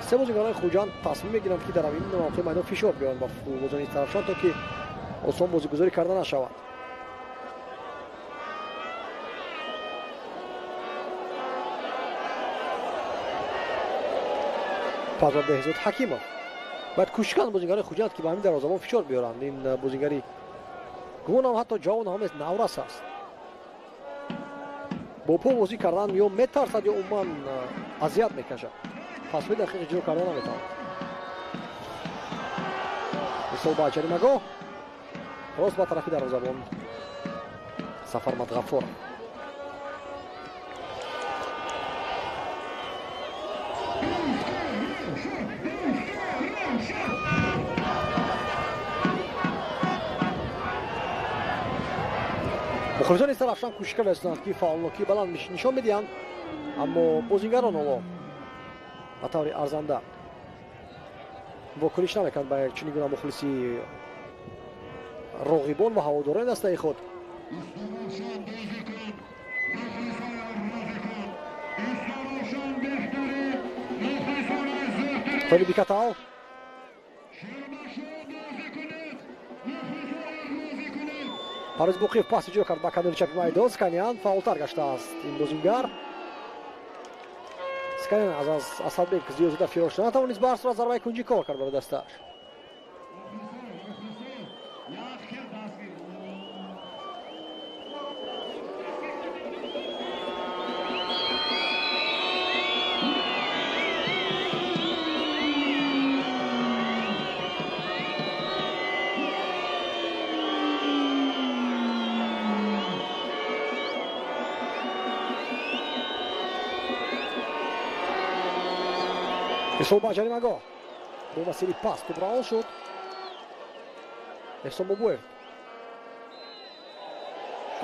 се бозингарони хуҷанд тасмим мегиранд ки дар ин мавқеи майдон фишор биёранд ба фурӯбозони Сарафшан то ки осон бозигузорӣ карда нашавад. пас ба Беҳзод Ҳакимов. бояд кӯшишканд бозингарони хуҷанд ки ба ҳамин дарвозабон фишор биёранд. ин бозингари гумонам ҳатто ҷавон ҳамест наврас аст. бо по бозӣ кардан ё метарсад ё умуман азият мекашад. пасҳои дақиқ иҷро карда наметавонад. мисол ба ҷаримагоҳ рост ба тарафи дарвозабон Сафармат Ғафуров. мухлисони Сарафшан кӯшиш карданд ки фаъолнокии баланд нишон медиҳанд. аммо бозингарон ҳоло ба таври арзанда вокуниш намекунанд ба чунин гуна мухлиси роғибон ва ҳаводорони дастаи худ. Толи Бикатал Парвез Боқиев пас иҷро кард ба канори чапи майдон. Сканиан фаъолтар гаштааст ин бозингар. Сканиан аз Асадбек Зиёзода фирор шуда натавонист ба ҳар сурат зарбаи кунҷӣ кор кард барои дастааш. эҳсон ба ҷаримагоҳ бо васили пас туп раҳон шуд. эҳсон бобоев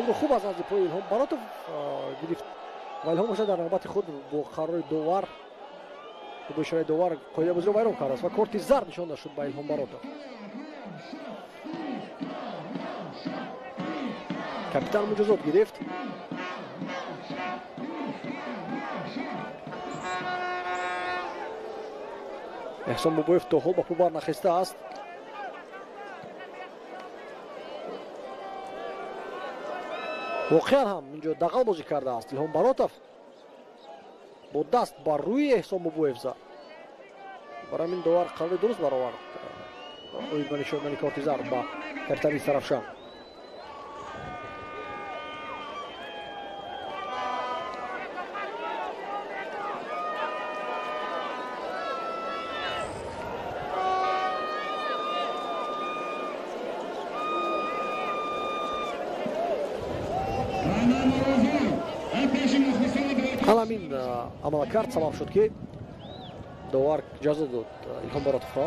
тубро хуб аз назди пои Илҳом Баротов гирифт ва Илҳом бошад дар навбати худ бо қарори довар бо ишораи довар қоидаи бозиро вайрон кардааст ва корти зард нишон дод шуд ба Илҳом Баротов. капитан муҷозот гирифт. эҳсон бобоев то ҳол ба пӯ барнахестааст. воқеан ҳам инҷо дағал бозӣ кардааст Илҳом Баротов. бо даст ба рӯи эҳсон бобоев зад. барои ҳамин довар қарори дуруст баровард. оид ба нишон додани корти зард ба капитани Истарафшан. ҳамин амалкард сабаб шуд ки довар ҷазо дод Илҳом Баротовро.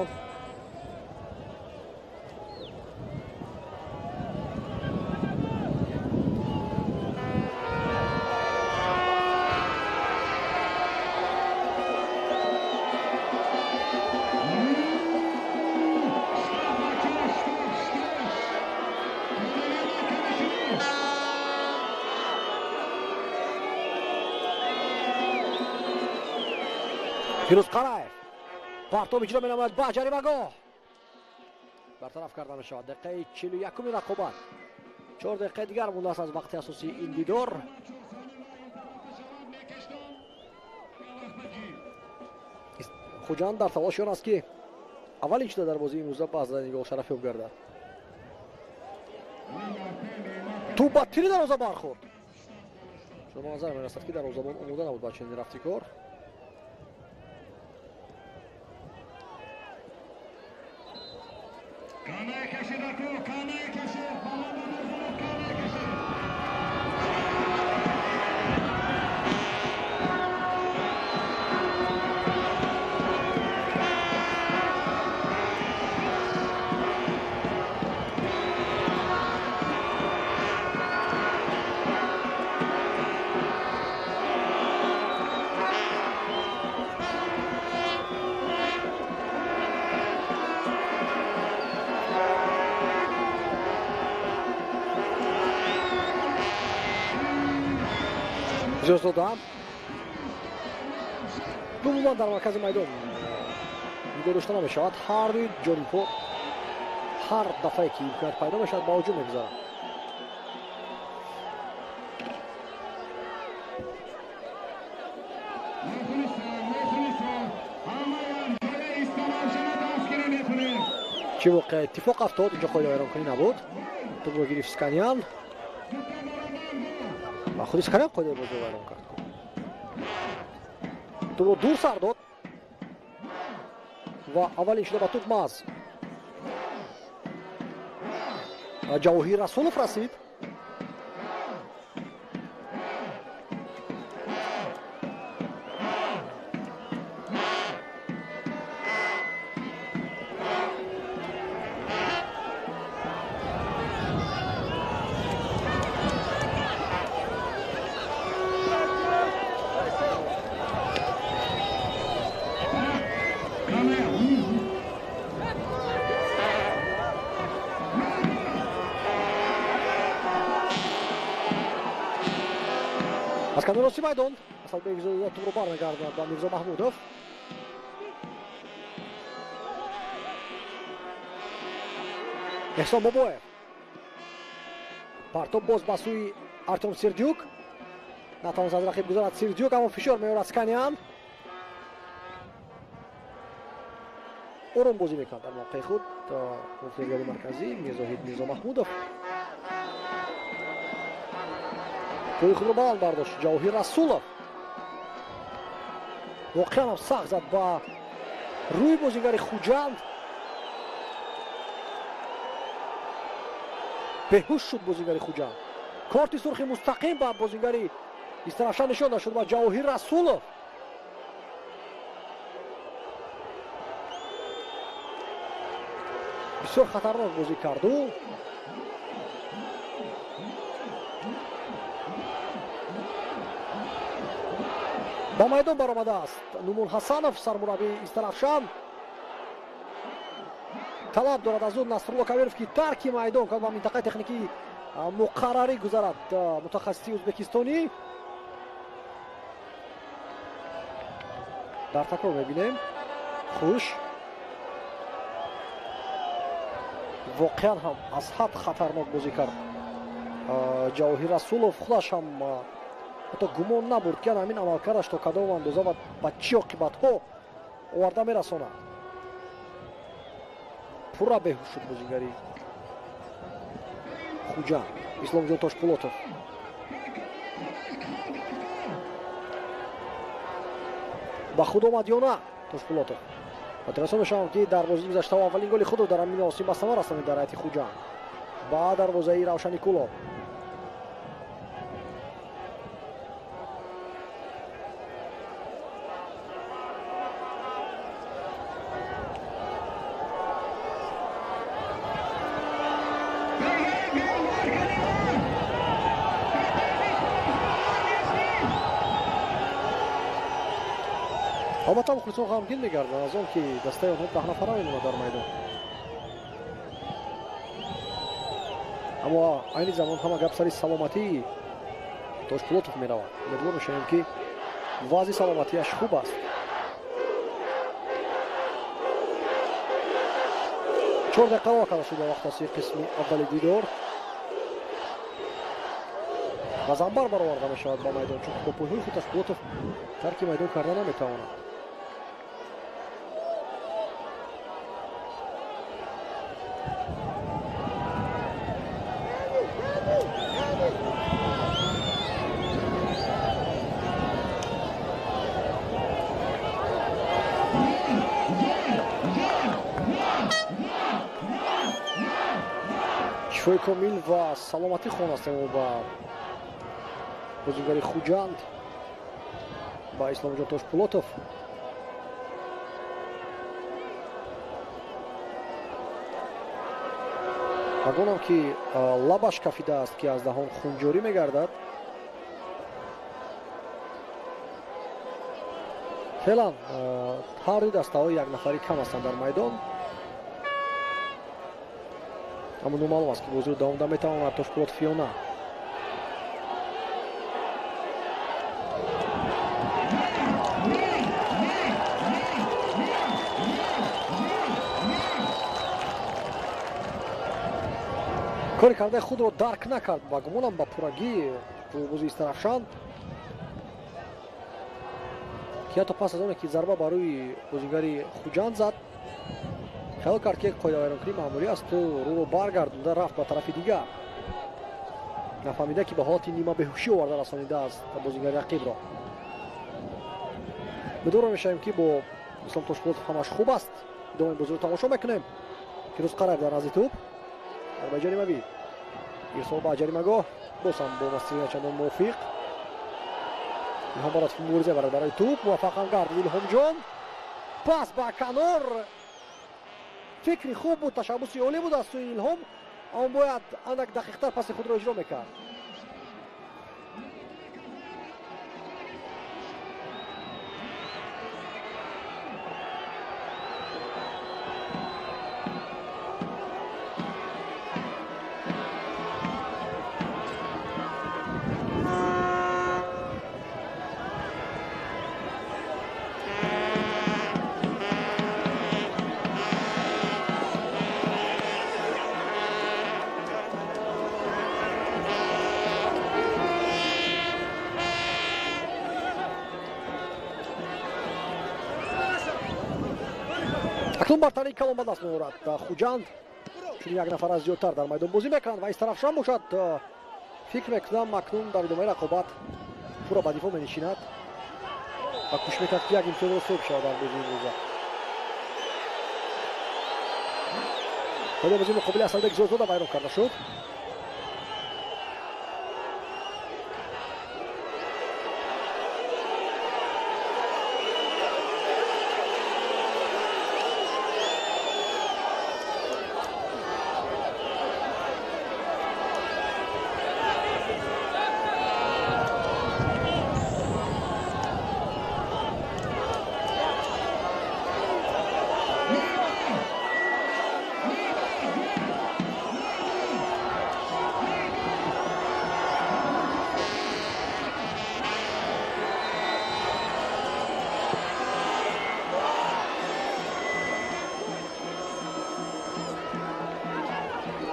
фирӯз қараев партом иҷро менамояд ба ҷаримагоҳ бартараф карда мешавад. дақиқаи 41 рақобат 4 дақиқа дигар мондааст аз вақти асосии ин дидор. хуҷанд дар талоши он аст ки аввалин шуда дар бозии имрӯза ба задани гол шараф ёб гардад. ту ба тири дароза бархӯрд. шумо назар мерасад ки дарозабон омода набуд ба чунин рафтикор. зиёддодам умуман дар маркази майдон нигоҳ дошта намешавад. ҳар дуи ҷонибҳо ҳар дафъае ки имконият пайдо мешавад ба ҳуҷум мегузаранд. чӣ воқеа иттифоқ афтод инҷо қоида вайронкунӣ набуд. тубро гирифт Сканян ва худи Сканян қоидаи бозиро вайрон кард. тубро дур сар дод ва аввалин шуда ба туп маз ҷавоҳир Расулов расид. аз канори роси майдон Асадбек Зоида тубро бармегардонад ба Мирзо Маҳмудов. эҳсон бобоев партоб боз ба сӯи Артем Сердюк натавонист аз рақиб гузарад. Сердюк аммо фишор меорад Сканян. ором бозӣ мекунад дар мавқеи худ муфтиёри марказӣ Мирзоҳид Мирзо Маҳмудов. пӯи худро баланд бардошт Ҷавоҳир Расулов. воқеан ҳам сахт зад ба рӯи бозигари Хуҷанд. беҳуш шуд бозигари Хуҷанд. корти сурхи мустақим ба бозигари Истарафшан нишон дод шуд ба Ҷавоҳир Расулов. бисёр хатарнок бозӣ карду ба майдон баромадааст Нумун Ҳасанов, сармураббии Истарафшан. талаб дорад аз ӯ Насрулло Кабиров ки тарки майдон кунад ва минтақаи техникии муқаррарӣ гузарад. мутахассиси ӯзбекистонӣ дар такрор мебинем. хуш воқеан ҳам аз ҳад хатарнок бозӣ кард Ҷавоҳир Расулов. худаш ҳам ҳатто гумон набурд ки ҳамин амалкардаш то кадом андоза ва ба чӣ оқибатҳо оварда мерасонад. пурра беҳуш шуд бозигари Хуҷанд. Исломҷон Тошпулотов ба худ омад ё на? Тошпулотов اطلاع میشم که دروازه گذشته و اولین گل خود رو در امین آسیم به ثمر رسانید در حیاط خوجند. با دروازه روشنی کولو البته مخلصان غمگین میگردن از اون که دسته اونها 10 نفره میمونه در میدان، اما این زمان همه گپ سر سلامتی Тошпулотов میرود. امیدوار میشیم که وضع سلامتیش خوب است. 4 دقیقه واقع شده وقت است قسمی اول دیدار. غزنبر برآورده میشود با میدان، چون با پوهی خود تشپولوتوف ترک میدان کردن نمیتواند. شفای کامل و سلامتی خواستیم با بازیگری خوجند با اسلامجان تاشپولوتوف. اگرم که لبش کفیده است که از دهان خونجوری میگردد، فعلا هر دو دسته های یک نفری کم هستند در میدان، اما نومالوم است که بازی رو دوام میتواند تاشپولوتوف یا نه. کاری کرده خود رو درک نکرد و گمانم با پورگی بازی استرافشان که حتی پس از اونه که ضربه بر روی بازیگری خوجند زد، خیال کرد که یک قاعده ویرانکاری معمولی است و رو برگردونده رفت به طرف دیگر. نفهمیده که به حالت نیمه بهوشی آورده رسانیده است بازیگر رقیب را. امیدوار میشیم که با اسلام تاشپولوتوف همش خوب است. ادامه بازی رو تماشا میکنیم که روز قرار در نزد توپ آذربایجانی مبی ارسال به جریمه‌گاه بازم با مصری چندان موفق. الهام برات مبارزه برای توپ موفق کرد الهام جان. پاس با کنار، فکری خوب بود، تشبوسی عالی بود از سوی الهام، اما باید اندک دقیق‌تر پاس خود را اجرا میکرد. اکنون برتری کلان به دست می‌آورد خوجند، چون یک نفر از زیادتر در میدان بازی میکنند و استرافشان باشد. فکر میکنم اکنون در ادامه رقابت پورا به دفاع می‌نشیند و کوشش میکرد که یک امتیاز صبح شود در بازی امروزه. خیلی بازی مقابل اسدبک زوزاده ویران کرده شد.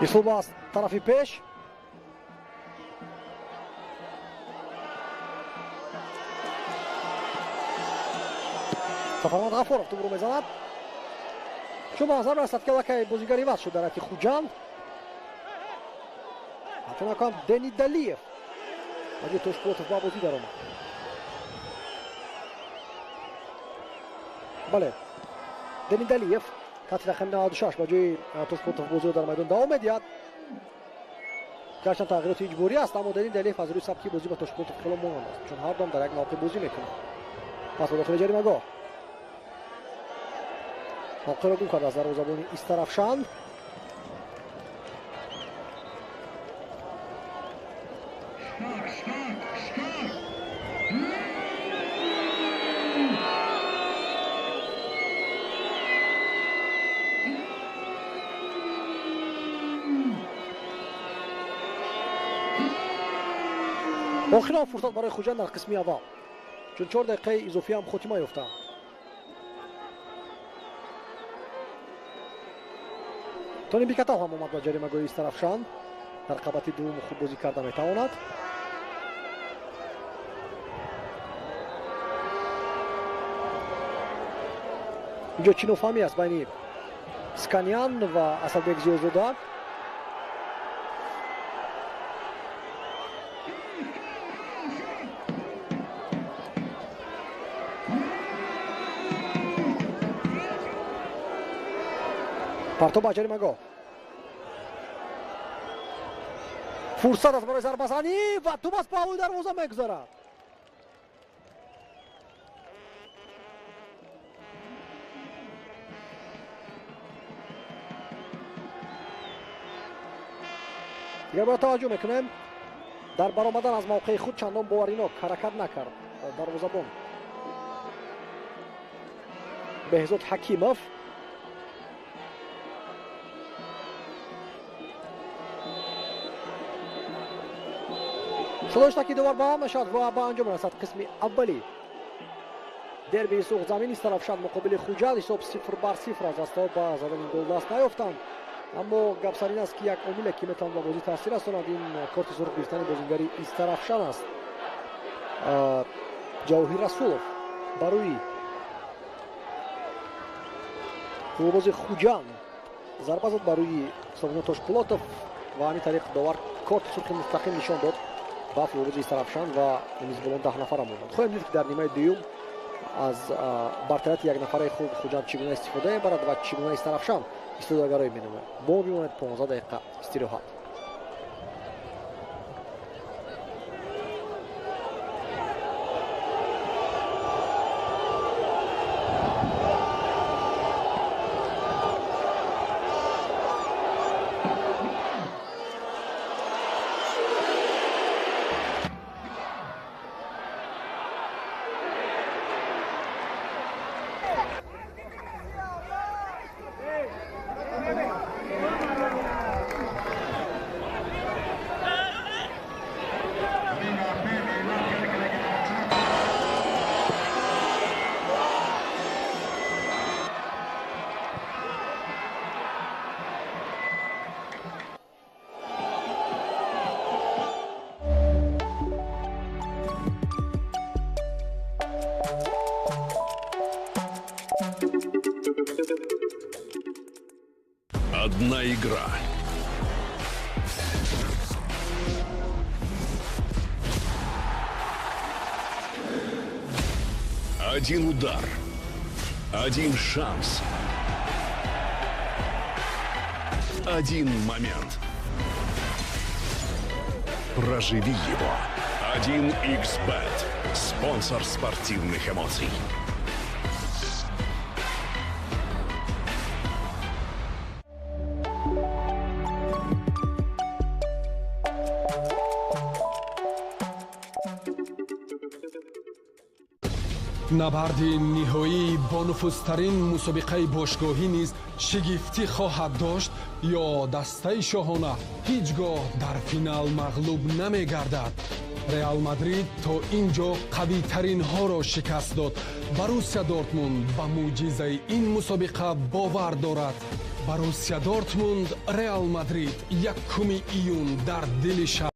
исуба аз тарафи пеш. Сафармад Ғафуров тӯбро мезанад. чун ба назар мерасад ки аллакай бозигари васт шуд дар ҳайати хуҷанд. ҳамчунакам Дени Далиев аҷи Тошпулотов ба бозӣ даромад. бале, Дени Далиев татҳи рақами 96 ба ҷои Тошпулотов бозиро дар майдон давом медиҳад. гарчанд тағйироти иҷборӣ аст, аммо Дени Далиев аз рӯи сабки бозӣ ба Тошпулотов хело монанд аст, чун ҳар дом дар як мавқеъ бозӣ мекунад. пас ба дохили ҷаримагоҳ мавқеъро гум карда аз дарвозабони Истарафшан. охиран фурсат барои хуҷанд дар қисми аввал, чун 4 дақиқаи изофӣ ҳам хотима ёфтаанд. Тони Бикатов ҳам омад ба ҷаримагоҳи Истарафшан. дар рақабати дуввум хуб бозӣ карда метавонад. инҷо чинофаҳмӣ аст байни Сканян ва Асадбек Зиёзода. партоб ба ҷаримагоҳ. фурсат аст барои зарбазанӣ ва тубас ба ҳавои дарвоза мегузарад. дигар бора таваҷҷӯҳ мекунем, дар баромадан аз мавқеи худ чандон боваринок ҳаракат накард дарвозабон Беҳзод Ҳакимов. садоиштаки довар ба ҳам мешавад ва ба анҷом расад қисми аввалӣ дербии суғзамин Истарафшан муқобили Хуҷанд. ҳисоб 0-0 аст. астаҳо ба задани гол даст наёфтанд, аммо гапсар ин аст ки як омиле ки метавонад ба бозӣ таъсир расонад ин корти сурух гирифтани бозигари Истарафшан аст. Ҷавоҳир Расулов ба рӯи хуббози Хуҷанд зарба зад ба рӯи Собина Тошпулотов ва ҳамин тариқ довар корти сурхи мустақим нишон дод ба футболбози Истарафшан ва мизбонон 10 нафара монанд. хоҳем дид ки дар нимаи дуюм аз бартарати як нафараи худ Хуҷанд чӣ гуна истифода мебарад ва чӣ гуна Истарафшан истодагароӣ менамояд. бо бимонед 15 дақиқа истироҳат. Одна игра. Один удар. Один шанс. Один момент. Проживи его. 1xBet. Спонсор спортивных эмоций. набарди ниҳоӣ бо нуфузтарин мусобиқаи бошгоҳӣ низ шигифтӣ хоҳад дошт ё дастаи шоҳона ҳеҷ гоҳ дар финал мағлуб намегардад. реал мадрид то ин ҷо қавитаринҳоро шикаст дод. Боруссия Дортмунд ба мӯъҷизаи ин мусобиқа бовар дорад. Боруссия Дортмунд Реал Мадрид 1 июн дар дили шаҳр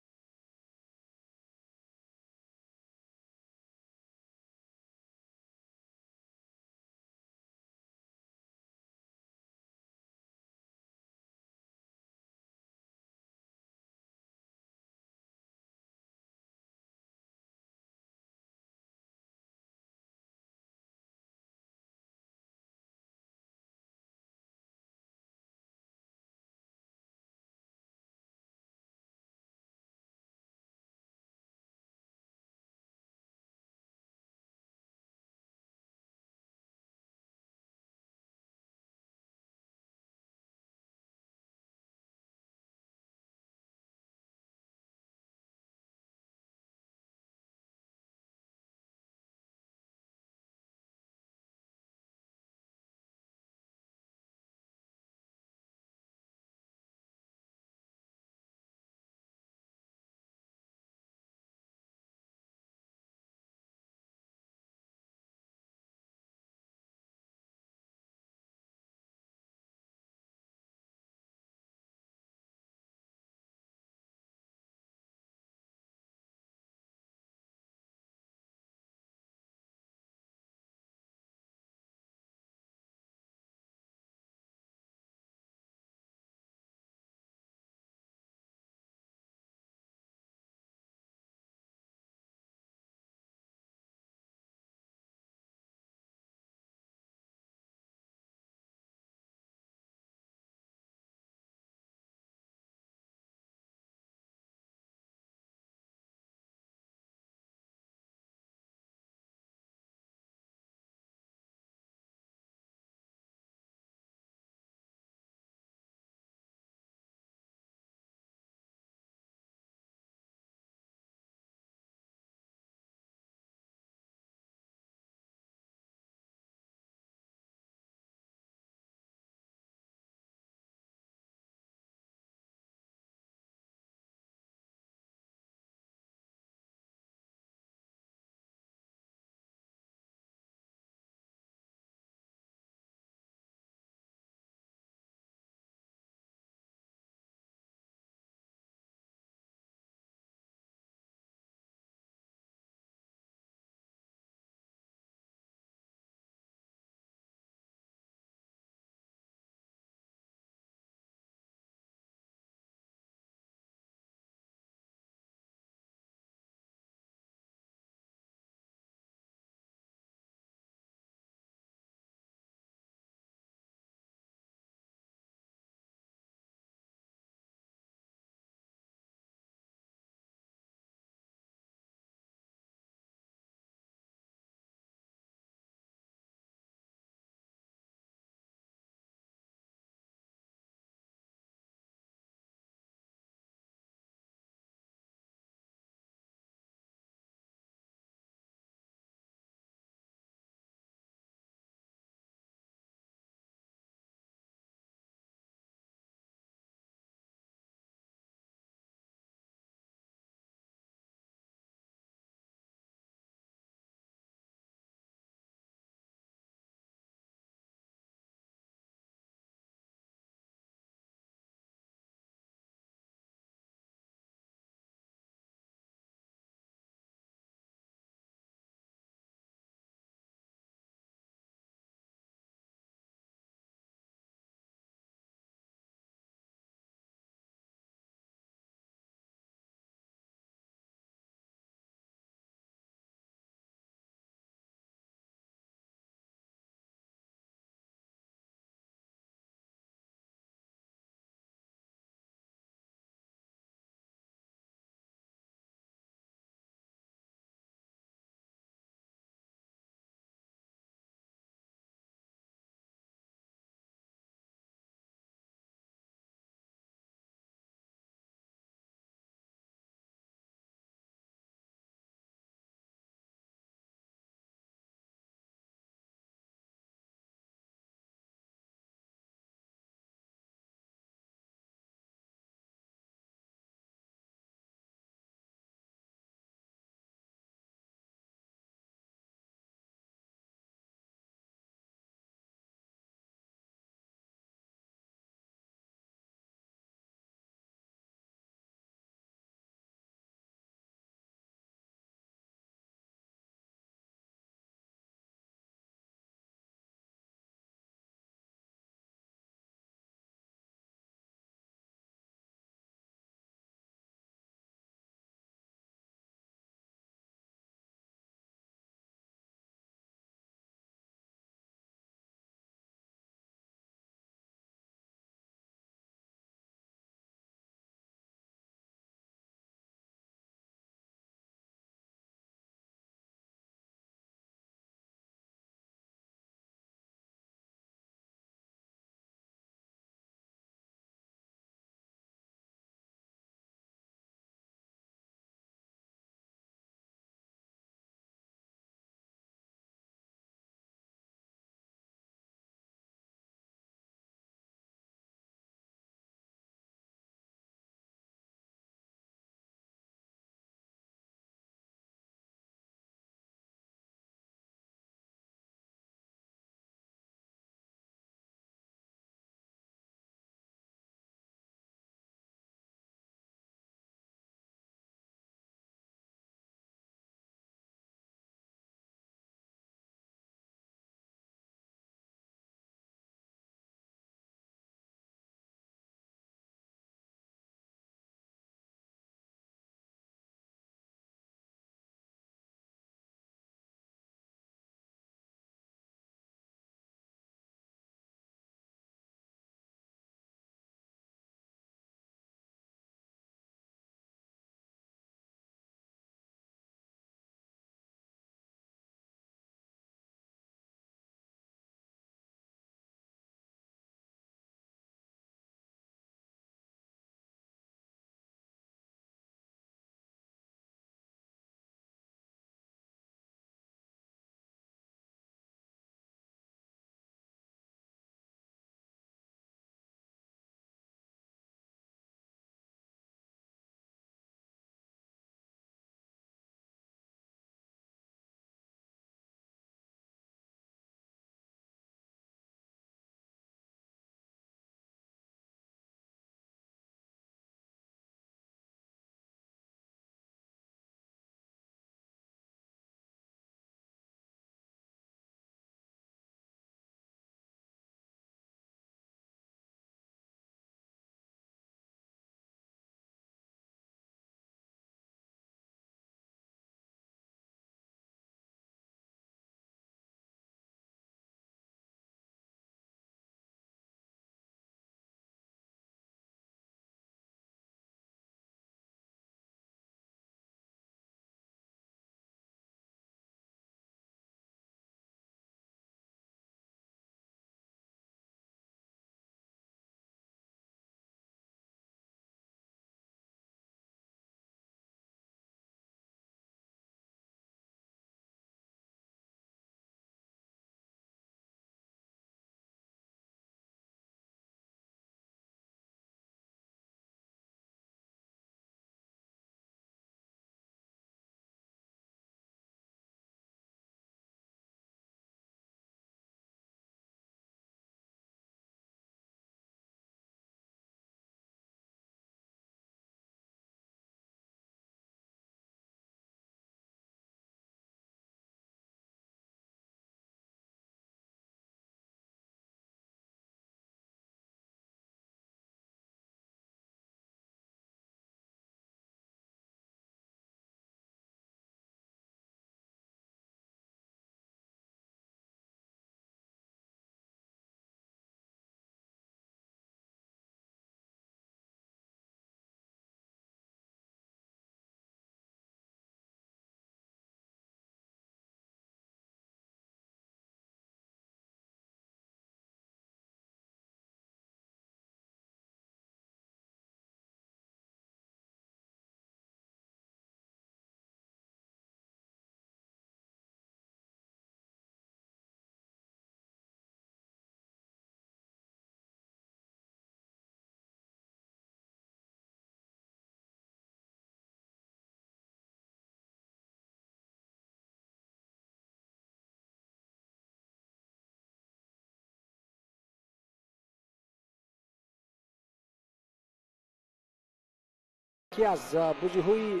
یکی از بازی‌های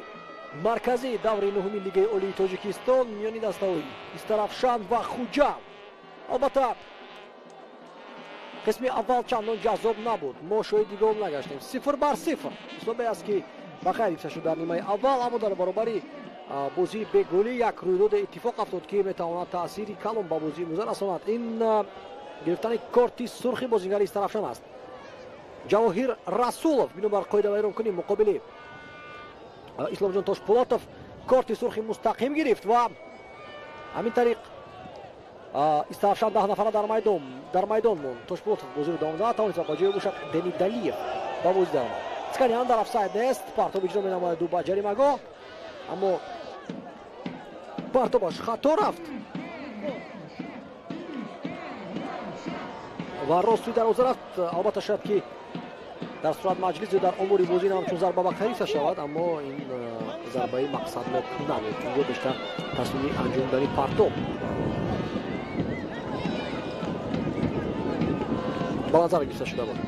مرکزی دوره نهمی لیگ عالی تاجیکستان میانی دسته‌های استرافشان و خوجا. البته قسم اول چندان جذاب نبود، ما شاهد گل نگشتیم. 0-0 حسابی است که بخیر حفظ شد در نیمه اول، اما در برابر بازی به گلی یک رویداد اتفاق افتاد که میتواند تأثیری کلان با بازی می‌رساند. این گرفتن کارت سرخ بازیگر استرافشان است. جواهیر رسولов بینو بر قاعده ویران کنیم مقابل اسلام جان تاشپولاتов کارت سرخ مستقیم گرفت و همین طریق استرافشان 10 نفره در میدان موند. تاشپولاتов بازی رو دوام داد، توانست با جای باشد دنیدالیев با بازی درآمد. اسکانیان در افساید است، پرتاب اجرا می‌نماید دو با جریمه‌گاه، اما پرتابش خطا رفت و راست توی دروازه رفت. البته شاید که در صورت مجلس در امور بازی همچون ضربه به خریف شود، اما این ضربه مقصد نبود، اینجا بیشتر تصمیم انجام دادن پرتاب با نظر گرفته شده بود.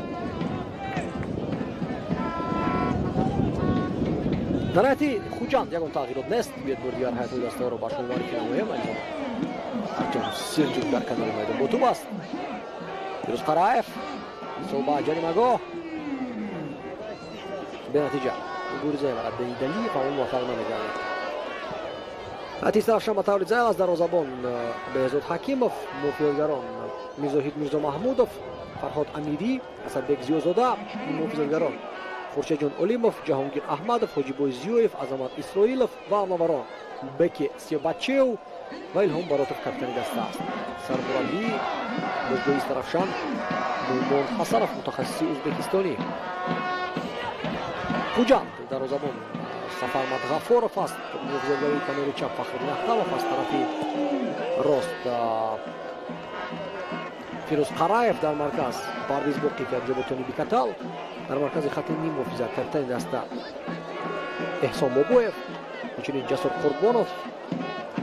در نهایت خوجاند یکم تغییرات نیست، بیاد بر دیگر حیات دسته رو باشون معرفی نمایم. ارتем سرجوک در کنار میدان با توپ است. فیروز قرائف صوبه جریمه‌گاه به نتیجه گل زای مرد دنیدالیев اما موفق نمی‌گردد. استرافشان با طور زای از دروازه‌بان بهزاد حکیمов، مفیدگران میرزاهید میرزا محمودov، فرهاد امیری، اسدبек زیازاده، مفیدگران خورشید جان اولیمov، جهانگیر احمدov، حاجیبوی زیویف، عظمت اسرائیلov و نواران بکی سیابچیو و الهام باراتov کاپیتان دسته است. سرمربی بازیکن استرافشان مومن حسنov متخصص ازبکستانی. خوجاند دروازه‌بان سفرمت غفورov است، مفیدگری کنار چپ فخرالدین احمدov است، طرفی راست فیروز قرائف در مرکز، پرویز باقی جبوتانی بیکتال در مرکز خط نیم مفیزه کاپیتان دسته احسان بابویف، همچنین جسور قربانov،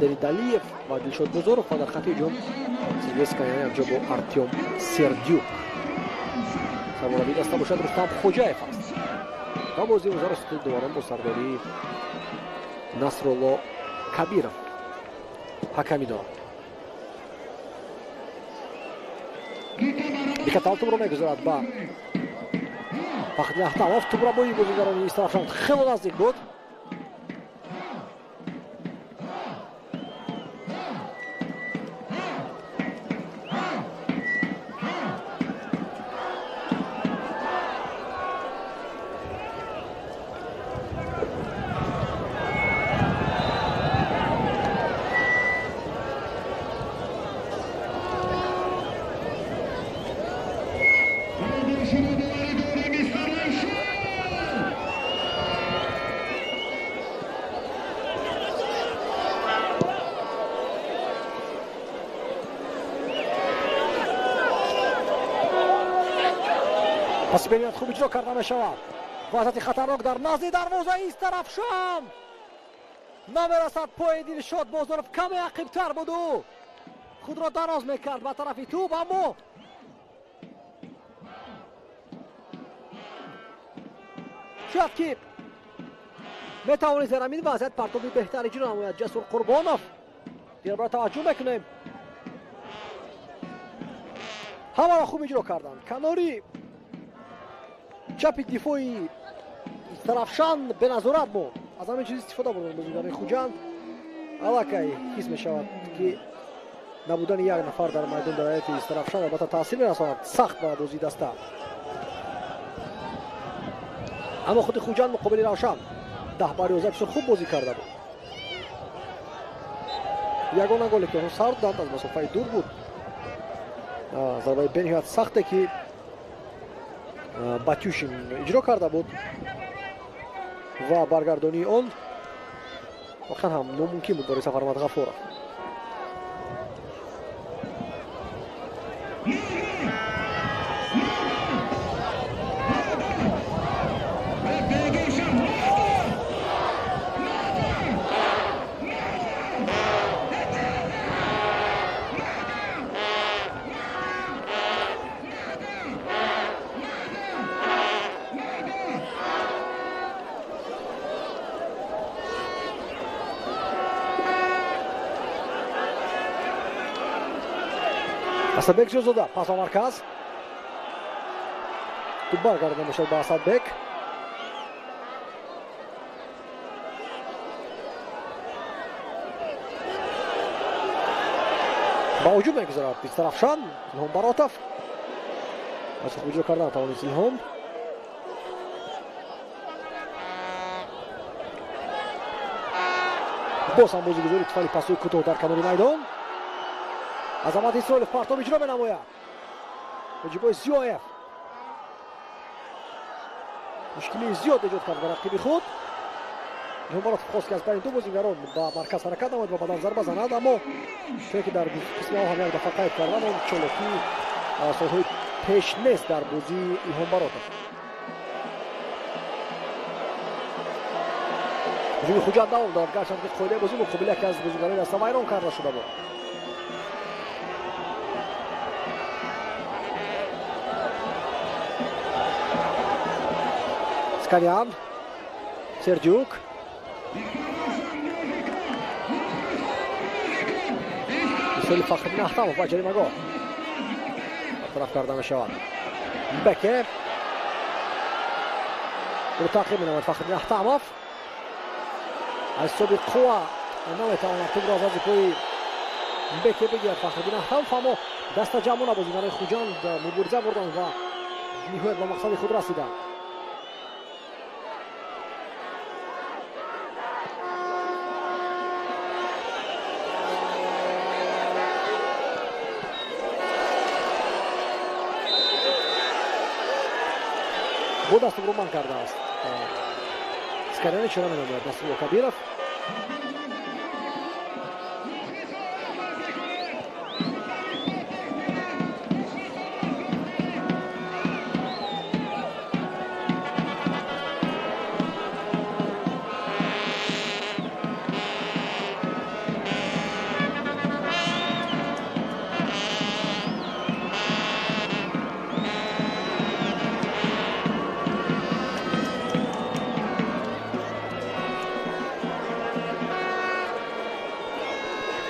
دنیدالیев و دلشاد بزرگ و در خط هجوم سیلوی اسکانیان جا با ارتем سردیوک. سرمربی دسته باشد رستم خوجایف است و بازی گذراست دوباره با سرداری نصرالله کبیرov حکمی دارد. بیکتال توپ رو میگذارد با فخرالدین احمدov، توپ را با این بازیگران استرافشان خیلی نزدیک بود. پس ببینید خوب اجرا کرده میشود. وسط خطرناک در نزد دروازه استرافشان نمیرسد. پای دلشاد بازارov کمی عقب‌تر بود و خود را دراز میکرد به طرف توپ، اما شاید که میتوانید در همین وضعیت پرتابی بهتر اجرا نماید. جسور قربانov دیگر برای توجه میکنیم، همه را خوب اجرا کردن. کناری چپ دفاعی استرافشان به نظارت بود، از همین چیز استفاده بودن بازیگران خوجاند. الکی حس میشود که نبودن یک نفر در میدان در حیات استرافشان البته تاثیر میرساند سخت به بازی دسته، اما خود خوجاند مقابل روشن 10 بار 11 بسیار خوب بازی کرده بود. یگانه گلی که سر داد از مسافه دور بود، ضربه به نهایت سخته که باتیوشین اجرا کرده بود و برگردانی آن واقعا هم ناممکن بود برای سفرمت غفورov. Асадбек Ҷӯзода пас ба марказ. Ту баргарда мешавад ба Асадбек. ба ҳуҷум мегузарад Истарафшан. Илҳом Баротов аз хуб иҷро карда натавонист Илҳом. боз ҳам бозигузори туфайли пасҳои кӯтоҳ дар канори майдон. Азамат Исроилов партов иҷро менамояд. ҳоҷибой Зиёев мушкилии зиёд эҷод кард ба рақиби худ. Илҳом Баротов хост ки аз байни ду бозигарон ба марказ ҳаракат намояд ва бадан зарба занад, аммо чуне ки дар қисми аввал як дафъа қайд кардан, он чолоки солҳои пеш нест дар бозии Илҳом Баротов. ҳуҷуми хуҷанд давом дорад, гарчанде ки қоидаи бозӣ муқобили яке аз бозигарони даста вайрон карда шуда буд. Сканян, Сердюк. исроили Фахриддин Ахтамов ба ҷаримагоҳ тараф карда мешавад. Беке ӯро таъқиб менамояд Фахриддин Ахтамов. аз ҳисоби қувва наметавонад тӯбро аз вазифаи Беке бигирад Фахриддин Ахтамов, аммо даста ҷамъона бозигарони Хуҷанд мубориза бурданд ва ниҳоят ба мақсади худ расиданд. бо дасту руман кардааст Сканяни, чора менамояд Насрулло Кабиров.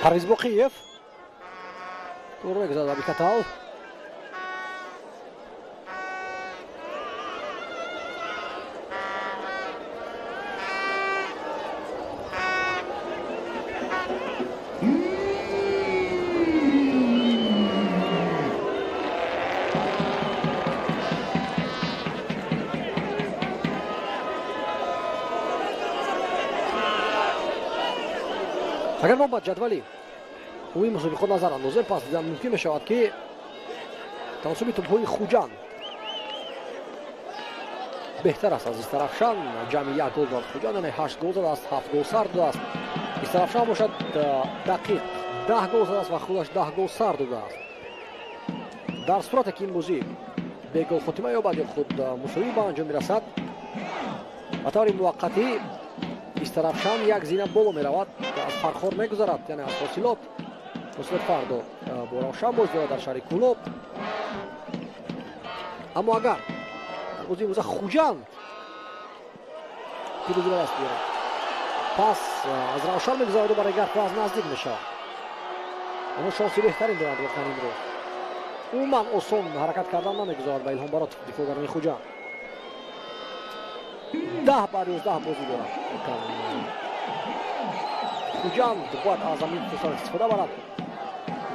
Парвиз Боқиев туро мегузарад ба Бикатал. агар мо ба ҷадвали умуми мусобиқот назар андозем, пас дидан мумкин мешавад ки таносуби тӯбҳои Хуҷанд беҳтар аст аз Истарафшан. ҷамъи 1 гол дорад Хуҷанд, яъне 8 гол задааст, 7 гол сар додааст. Истарафшан бошад дақиқ 10 гол задааст ва худаш 10 гол сар додааст. дар сурате ки ин бозӣ бегол хотима ёбад ё худ мусовӣ ба анҷом мирасад, ба таври муваққатӣ Истарафшан як зина боло меравад, аз фархор мегузарад, яъне аз ҳосилот фардо бо равшан боз дорад дар шаҳри Кӯлоб. аммо агар бозии имрӯза Хуҷанд пирӯзӣ ба даст биёрад, пас аз равшан мегузараду барои гарку аз наздик мешавад. аммо шонси беҳтарин дорад воқеан имрӯз. умуман осон ҳаракат кардан намегузарад ба Илҳом Баротов дифоъгарони Хуҷанд. 10 бар 11 бозӣ дорад. Хуҷанд бояд аз замин фурсат истифода барад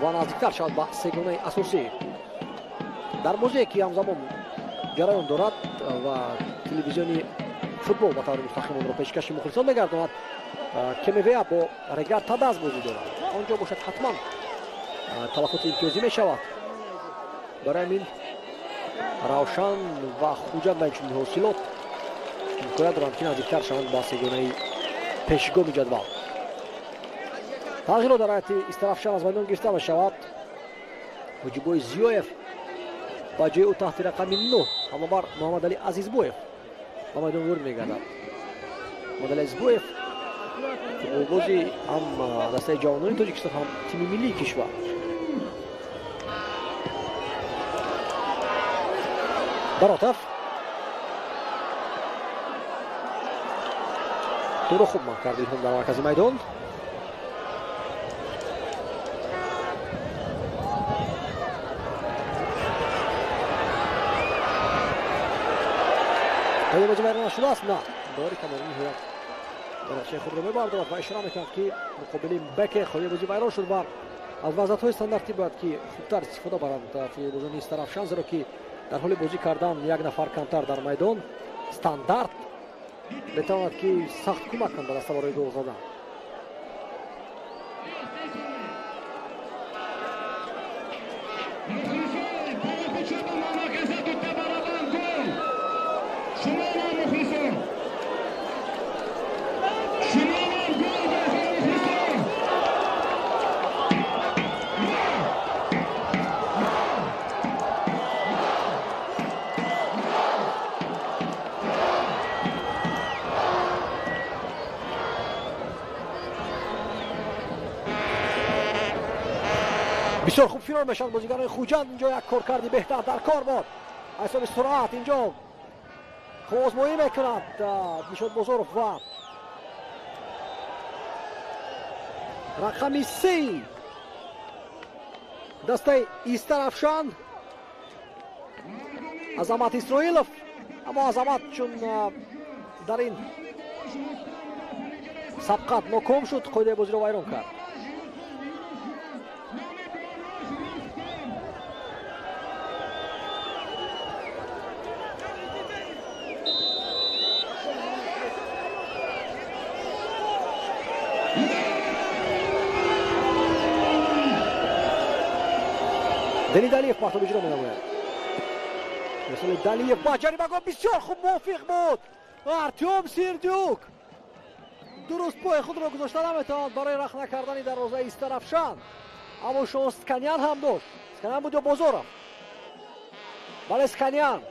ва наздиктар шавад ба сегонаи асосӣ. дар бозие ки ҳамзамон ҷараён дорад ва телевизиони футбол ба таври мустақим онро пешкаши мухлисон мегардонад, КМВА бо Регар Тадаз бозӣ дорад. он ҷо бошад ҳатман талаффути имтиёзӣ мешавад. барои ҳамин Равшан ва Хуҷанд ба инчунин ҳосилот имконият доранд ки наздиктар шаванд ба сегонаи пешгоми ҷадвал. тағйирот дар ҳайати Истарафшан аз майдон гирифта мешавад. ҳоҷибой Зиёев ба ҷои ӯ таҳти рақами 9 ҳамовар Муҳаммадалӣ Азизбоев ба майдон ворид мегардад. Муҳаммадалӣ Азизбоев футболбози ҳам дастаи ҷавонони Тоҷикистон, ҳам тими миллии кишвар. Баротов туро хуб ман кард Илҳом дар маркази майдон. آیا بازی ویران شده است؟ نه. داری کامرون هیات درخشی خود رو میبردارد و اشاره میکند که مقابل بک خواهی بازی ویران شد و از وضعیت‌های استانداردی باید که خوبتر استفاده برند طرفی بازی استرافشان، زیرا که در حال بازی کردن یک نفر کمتر در میدان استاندارد بتواند که سخت کمک کند در برای گل زدن. بسیار خوب فینال میشن بازیگران خوجند. اینجا یک کارکردی بهتر در کار بود. حساب سرعت اینجا خوب آزمایی میکند میشد بزرگ و رقمی 3 دسته ایسترافشان عظمت اسرائیلوف، اما عظمت چون در این سبقت ناکام شد قاعده بازی رو ویران کرد. دنی دالیف پارتو بجرا می‌نماید. مثل دالیف با جریمه گل بسیار خوب موفق بود. ارتیوم سیردیوک درست پای خود را گذاشته نمیتواند برای رخ نکردن دروازه ایسترافشان، اما شانس اسکانیان هم داشت. اسکانیان بود یا بازارم؟ بله اسکانیان.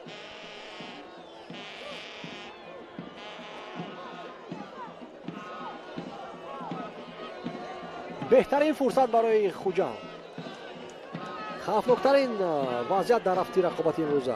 بهترین فرصت برای خوجند، خطرناکترین وضعیت در هفته رقابتی این روزه.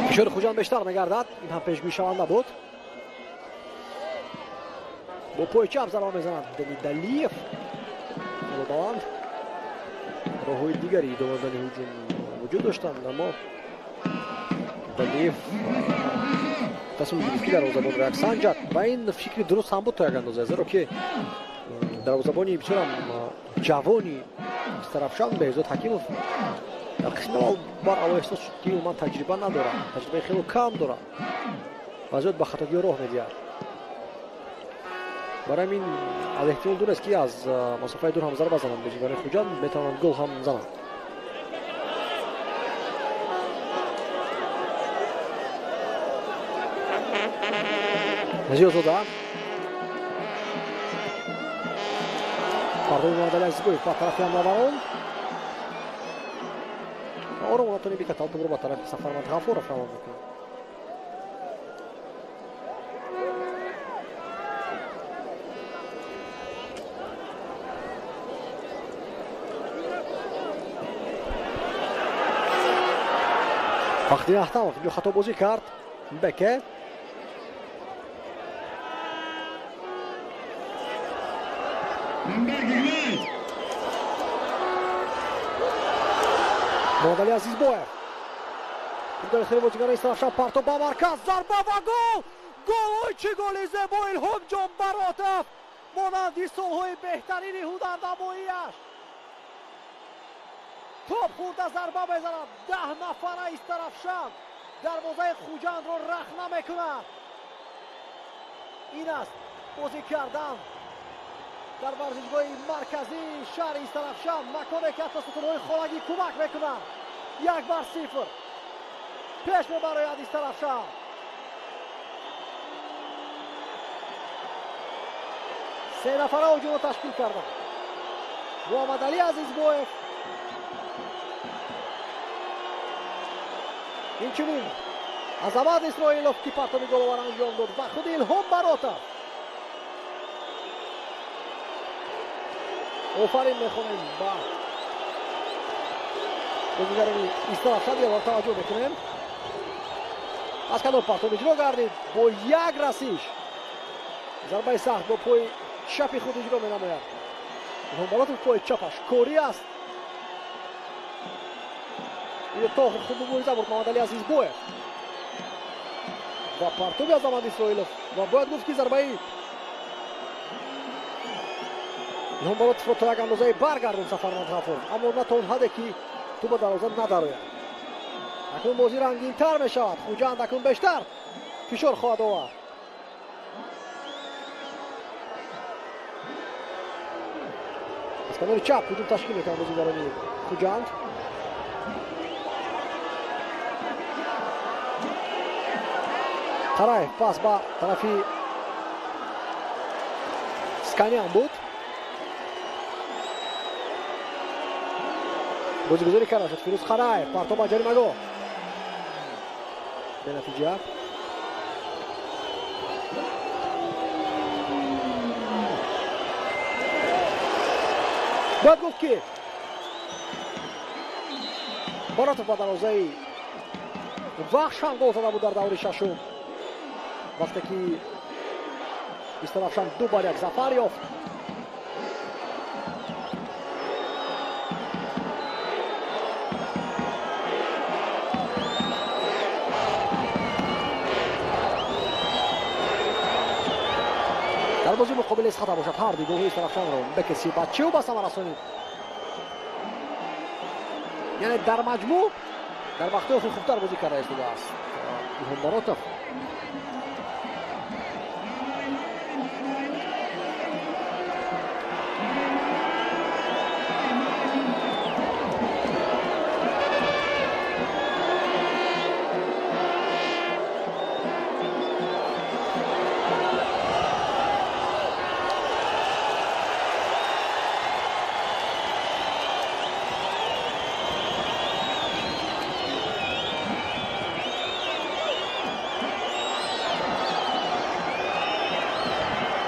فشار خوجند بیشتر میگردد. این هم پیشگویی شونده بود. با پای چپ ضربه میزند دنی دالیف. بلند راههای دیگری دوباره هجوم وجود داشتند، اما دالیف تصمیم گرفت دروازه‌بان را سنجد و این فکر درست هم بود تا یک اندازه، زیرا که دروازه‌بانی بسیار جوانی استرافشان بهزاد حکیموف در قسم اول بار احساس شد که من تجربه ندارم، تجربه خیلی کم دارم و زیاد به خطاگی راه میدهد. برای این از احتمال دور است که از مسافه دور هم ضربه بزنند بازیکن خوجند میتوانند گل هم زنند. نجیب زاده پاردون معادله ازگوی با طرف حمله‌وران آرام آنتونی بیکتال تو برو با طرف سفرمند غفور را فراهم میکنه. وقتی احتمال جو خطا بازی کرد بکه معادله عزیز بویف در خیلی بازیکن استرافشان پارتو با مرکز ضربه و گل. گل چه گلی زیبا الهام جان براتف مانند سالهای بهترین هنر نمایی‌اش توپ خورده ضربه میزند. 10 نفره استرافشان دروازه خوجند رو رخنه میکند. این است بازی کردن در ورزشگاه مرکزی شهر استرافشان، مکانی که حتی ستونهای خانگی کمک میکنند. 1-0 پیش میبرد استرافشان. سه نفره هجوم رو تشکیل کردن. محمد علی عزیزبویف، اینچنین عظمت اسرائیلوف که پرتاب گل رو انجام داد و خود الهام براتر. آفرین میخونیم با بازیگران ایسترافشن یا توجه میکنیم. از کنار پرتاب اجرا گردید با یک رسیش ضربه سخت با پای چپ خود اجرا مینماید. الهام براتر پای چپش کوری است. این تا آخر خود مبارزه بود محمد علی عزیزبویف و پرتاب عظمت اسرائیلوف و باید گفت که ضربه الهام براتر رو تا یک اندازه برگردون سفرمند غفور، اما نه تا اون حده که تو به دروازه نداروید. اکنون بازی رنگین تر می شود. خوجند اکنون بیشتر فشار خواهد آورد. از کنار چپ هجوم تشکیل میکنند بازیگران خوجند. قرای پاس با طرفی سکانیان بود. بازیگزاری کرده شد فیروز قرای. پرتاب جریمه گاه به نتیجه باید گفت که براتوف با دروازه وحشان گل زده بود در دور ششم وقتی که ایسترافشن 2-1 ظفر یافت. در بازی مقابل از خطا باشد هر دیگه ایسترافشن رو بکسی و بچه و با ثمر رسانید. یعنی در مجموع در وقتی خوبتر بازی کرده است الهام براتوف.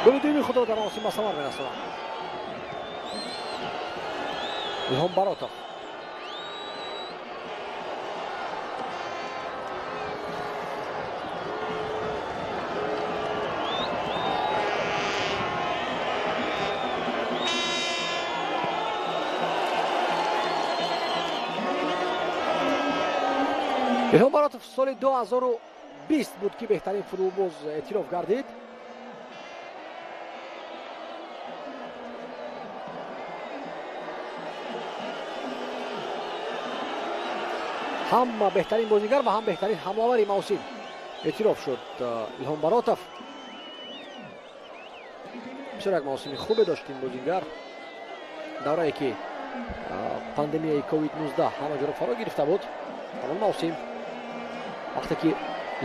گل دومی خود را در موسم به ثمر می‌رساند. الهام براتوف الهام براتوف سال 2020 بود که بهترین فروباز اعتراف گردید. هم بهترین بازیگر و هم بهترین حمله‌آور موسم اعتراف شد الهام براتوف. بسیار یک موسم خوبی داشت این بازیگر. دوره‌ای که پاندمی کووید 19 همه جا را فرا گرفته بود. همون موسم وقتی که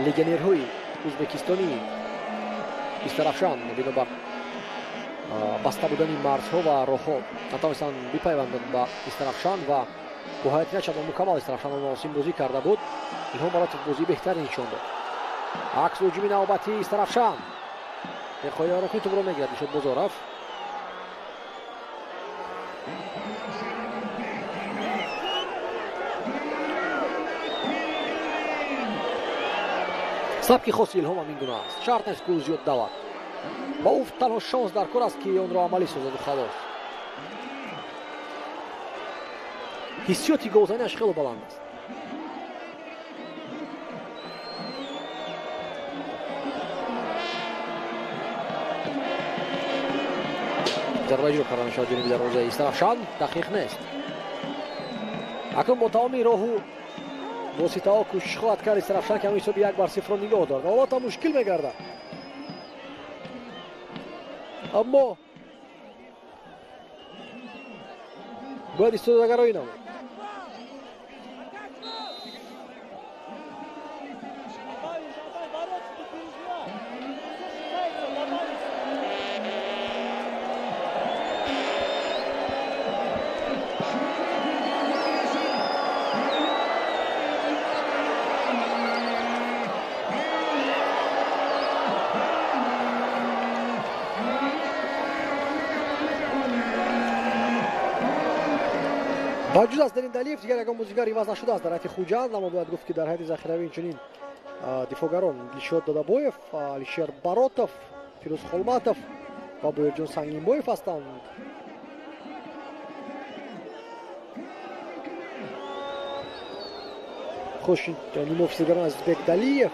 لژیونرهای ازبکستانی ایسترافشن بنابر بسته بودن مرزها و راهها نتوانستند بپیوندند به ایسترافشن و با حیات نشد و مکمل ایسترافشن موسم بازی کرده بود. الهام براتوف بازی بهتری نشان داد. عکس هجومی نوبتی ایسترافشن به خواهی آرخی تو برو میگیرد میشد بازارف. سبکی خاصی الهام هم این گونه است. شرط نیست که زیاد دود. با او تنها شانس در کار است که اون را عملی سازد و خلاص. حسیاتی گلزنیش خیلی بلند است. ضربه اجرا کردن میشود جانب دروازه ایسترافشن دقیق نیست. اکنون با تمامی راهو واسطه ها کوشش خواهد کرد ایسترافشن که همین حساب 1-0 نگاه دارد. حالا تا مشکل میگردد. اما باید استودگرایی نمود. با جز از درین دلیف دیگر یگان بازیگر عوض نشده است در حیات خوجند، اما باید گفت که در حیات ذخیروی اینچنین دفاعگران دلشاد دادابویف، علیشیر باروتов، فیروز خولماتov و بویرجون سنگینبویف هستند. خوش نیمه افسیگران از بک دلیف،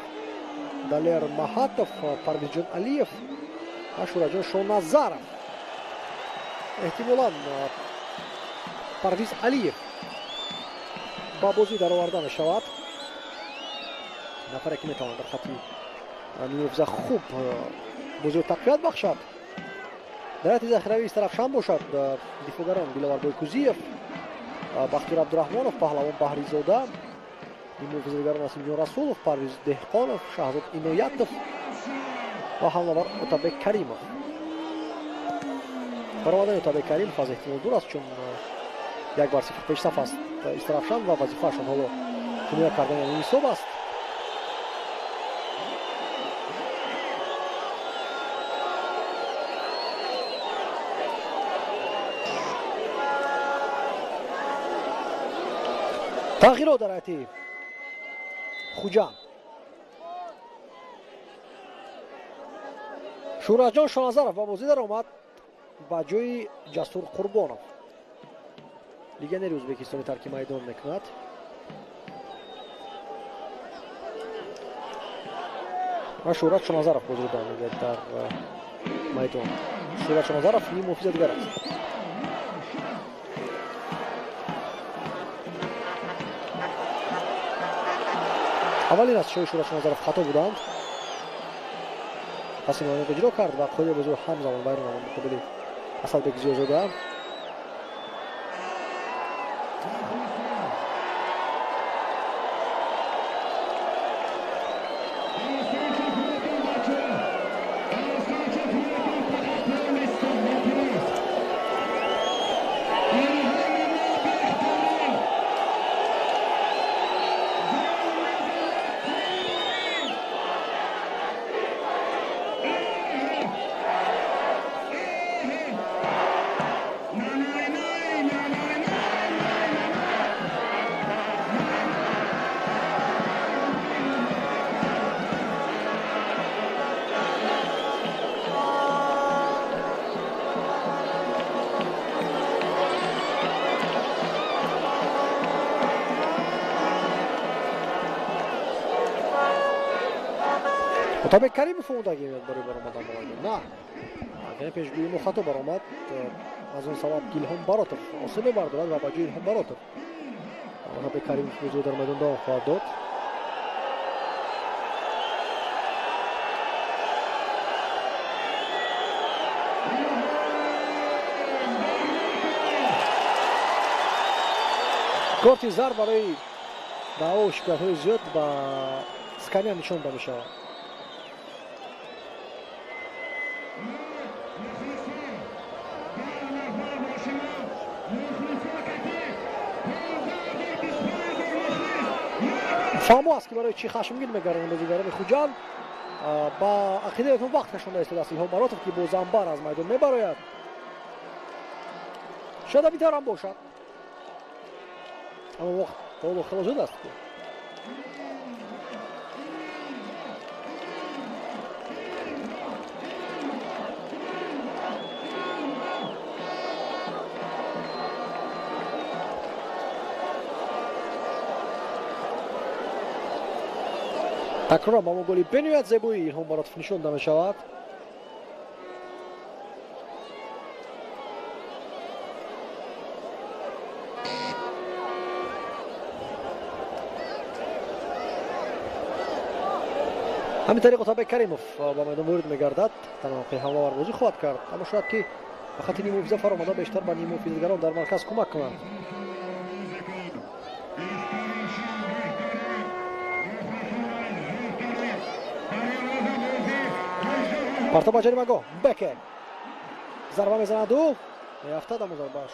دلیر محاتov، پرویزجون علیف و شوراجون شونازارov. احتمالاً پرویز علیف با بازی در آورده میشود. نفری که میتواند در خط نیمه افزا خوب بازی تقویت بخشد. در حیات ذخیروی استرافشان باشد دفاعگران دیلوار بویکوزیف، بختیار عبدالرحمانov، پهلوان بحریزاده، نیمه افزاگران اسمجون رسولov، پرویز دهقانov، شهزاد اینویتov و حمله‌آور اتابک کریمov. برآمدن اتابک کریمov از احتمال دور است چون یک بار صفر پیشرفت است استرافشان و وظیفه‌شان حالا حمایت کردن این حساب است. تغییرات در حیات خوجند. شورجان شونازارov با بازی در آمد با جای جسور قربانov. لیگنر ازبکستانی ترک میدان میکند. و شورج شونازارov بازی دارد میگه در میدان. شورج شونازارov نیم مفید دیگر است. اولین از شوی شورج شونازارov خطا بودند. پس این آنها اجرا کرد و خود بزرگ هم زمان باید نمان مقابلی اسدبک زیازاده. اتابک کریمov اومد که برای برآمدن باید نه اگر پیشگویی مخاطب برآمد از اون سبب گیلهان باروتov آسیب بردارد و با جای گیلهان باروتov اتابک کریمov بازی در میدان دوام خواهد داد. کارت زرد برای دعوا و شکایت‌های زیاد با اسکانیا نشان داده می‌شود. فهمو است که برای چی خشمگین میگردند بازیگران خوجند. با عقیده اون وقت کشونده است دست ایلهام باروتov که با زنبار از میدان میبراید. شاید بی‌تر هم باشد اما وقت خیلی خیلی زود است. تکرار با گلی بنیاد زیبایی ایلهام باروتov نشانده میشود. همین طریق اتابک کریمov با میدان وارد میگردد. تنها حمله ور بازی خواهد کرد اما شاید که وقتی نیمه افزا فرآمده بیشتر با نیمه افزاگران در مرکز کمک کنند. پرتاب جریمه‌گاه بکه ضربه میزند او میافتد اما ضربه‌اش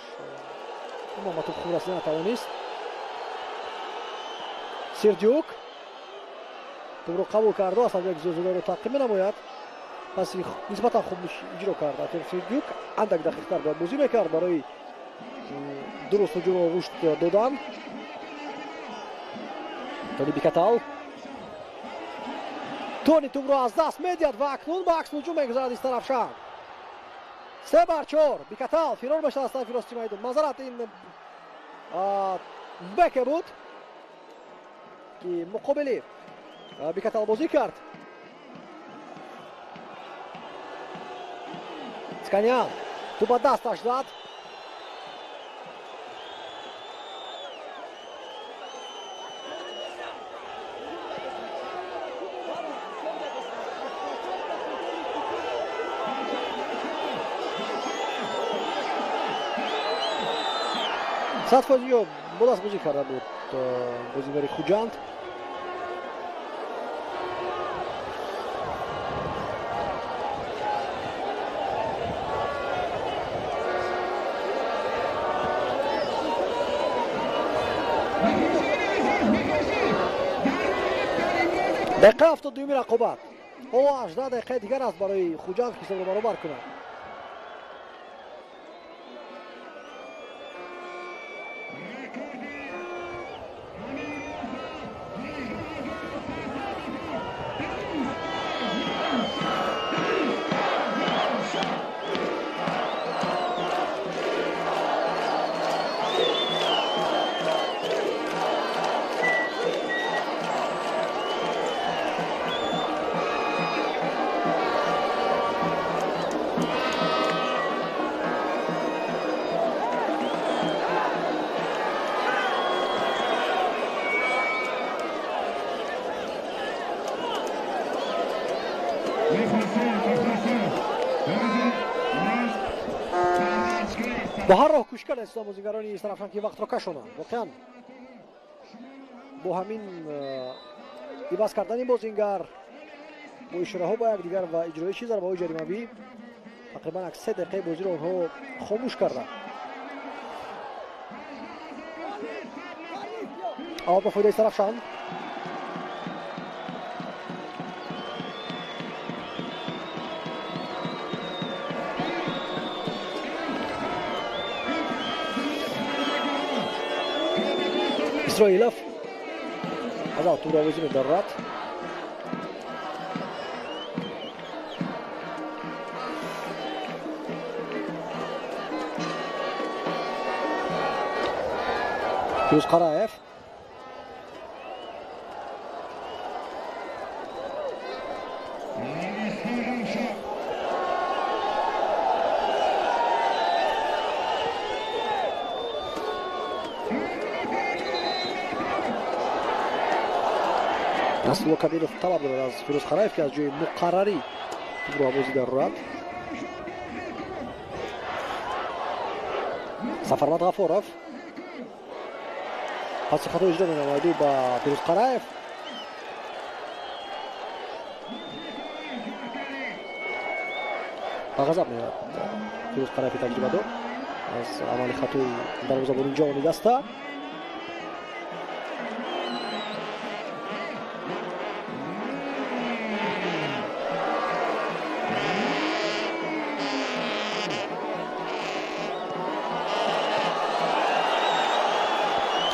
اما توپ خوب رسیدن نتوانست. سیردیوک توپ رو قبول کرد و اصلا یک زوزوده رو تعقیب نماید. پس نسبتا خوب اجرا کرد. سیردیوک اندک دقیق‌تر باید بازی میکرد برای дуруст ҳуҷумро рушд доданд. тони бикатал тони тӯбро аз даст медиҳад ва акнун ба акс ҳуҷум мегузарад Истарафшан. 3-4 бикатал фирор мешавад аз тарафи рости майдон. мазарат ин беке буд ки муқобили бикатал бозӣ кард. Сканян ту ба дасташ зад. садфозиё бо даст бозӣ карда буд бозигари Хуҷанд. دقیقه 72 رقابت او 18 دقیقه دیگر است برای خوجند که حساب رو برابر کنند. با هر راه کوشش کرده اسلام بازیگرانی طرفشان که وقت را کشانند. واقعا با همین عوض کردن بازیگر با اشاره ها با یکدیگر و اجرای چیز ضربه های جریمه‌ای تقریبا 3 دقیقه بازی را آنها خاموش کردند. آب به فایده طرفشان. اسرائیلوف از آتور آویزی می‌دارد. پیروز قرائف Насл Кабиров талаб дорад аз Фирӯз Қараев ки аз ҷои муқаррарӣ тӯбро бозӣ дарорад. Сафармат Ғафоров паси хато иҷро менамояду ба Фирӯз Қараев. ба ғазаб меояд Фирӯз Қараеви таҷрибадор аз амали хатои дарвозабони ҷавони даста.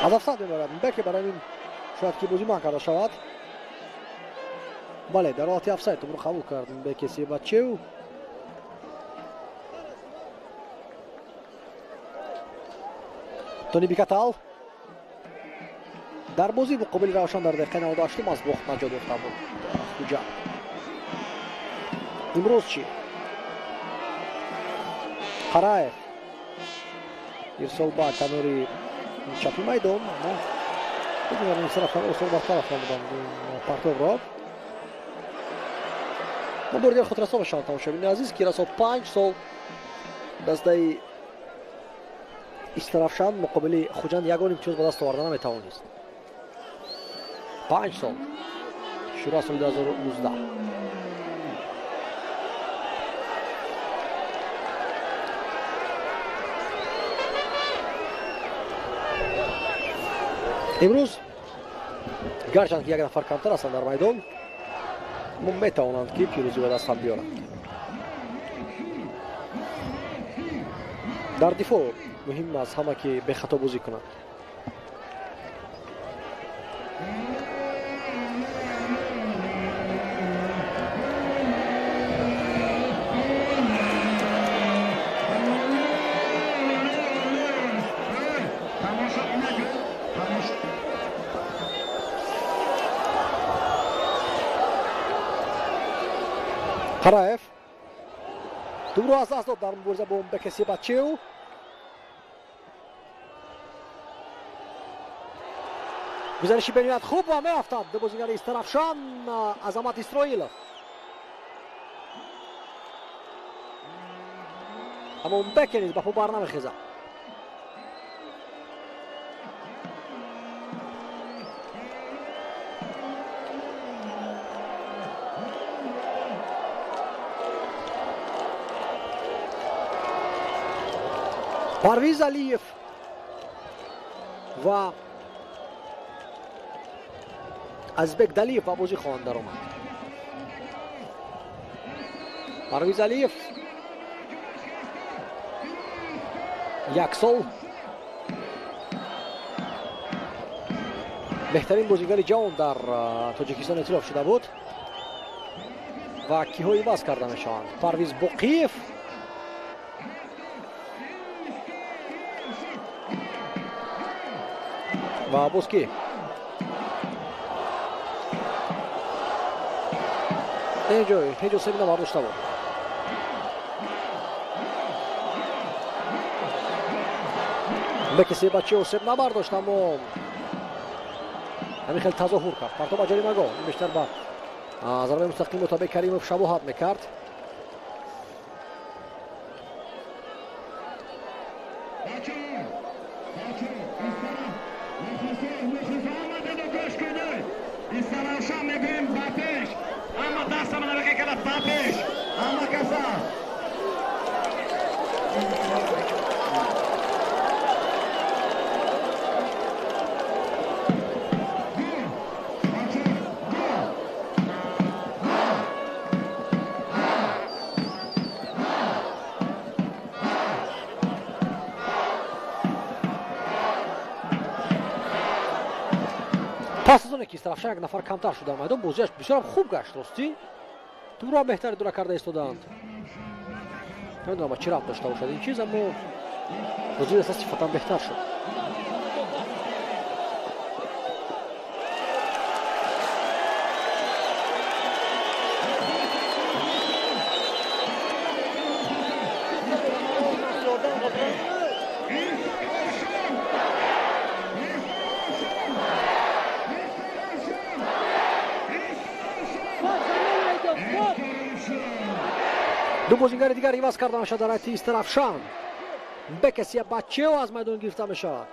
از افسد میبرد بکه برای این شاید که بازی من کرده شود. بله در حالت افساید تو برو قبول کردیم به کسی بچه او تونی بیکتال در بازی مقابل روشن در دقیقه 98 از باخت نجات یافته بود خوجند. امروز چی؟ قرائف ارسال با کناری چپی میدان بدون این طرف اصول بر طرف بودن پارتو را ما بردیم خود رسال شان تماشاگران عزیز که رسال 5 سال دسته استرافشان مقابل خوجند یگان امتیاز به دست آوردن نمیتوانست. 5 سال شروع سال 2019 امروز گرچند که یک نفر کمتر هستند در میدان ما میتوانند که پیروزی به دست بیارند. در دفاع муҳим аст ҳама ки бехато бозӣ кунанд. Қараев дубро аз даст дод дар мубориза бо Умбеке Себачиу. гузариши бениҳоят хуб ва меафтад бозигари Истарафшан Азамат Исроилов. аммо Умбеке низ ба по барнамехезад. Парвиз Алиев ва Азбек Далиев ба бозӣ хоҳанд даромад. Парвиз Алиев як сол беҳтарин бозигари ҷавон дар Тоҷикистон эътироф шуда буд ва киҳо иваз карда мешаванд. Парвиз Боқиев ва боз ки ҳеҷ ҷо себина бардошта буд. Умбеке Себачиу себ набардошт, аммо ҳамин хеле тазоҳур кард. партоба ҷаримагоҳ бештар ба зарбаи мустақим Отабек Каримов шабоҳат мекард. Истарафшан мегӯем ба пеш, аммо дастам навеке калад ба пеш, аммо каса пас аз оне ки Истарафшан як нафар камтар шуд дар майдон, бозиаш бисёрам хуб гашт. ростӣ дубро беҳтари дура карда истодаанд. намедонам ба чӣ рабт дошта бошад ин чиз, аммо бозӣ аста сифатан беҳтар шуд. ду бозигари дигар иваз карда мешавад дар айти Истарафшан. Умбеке Себачиу аз майдон гирифта мешавад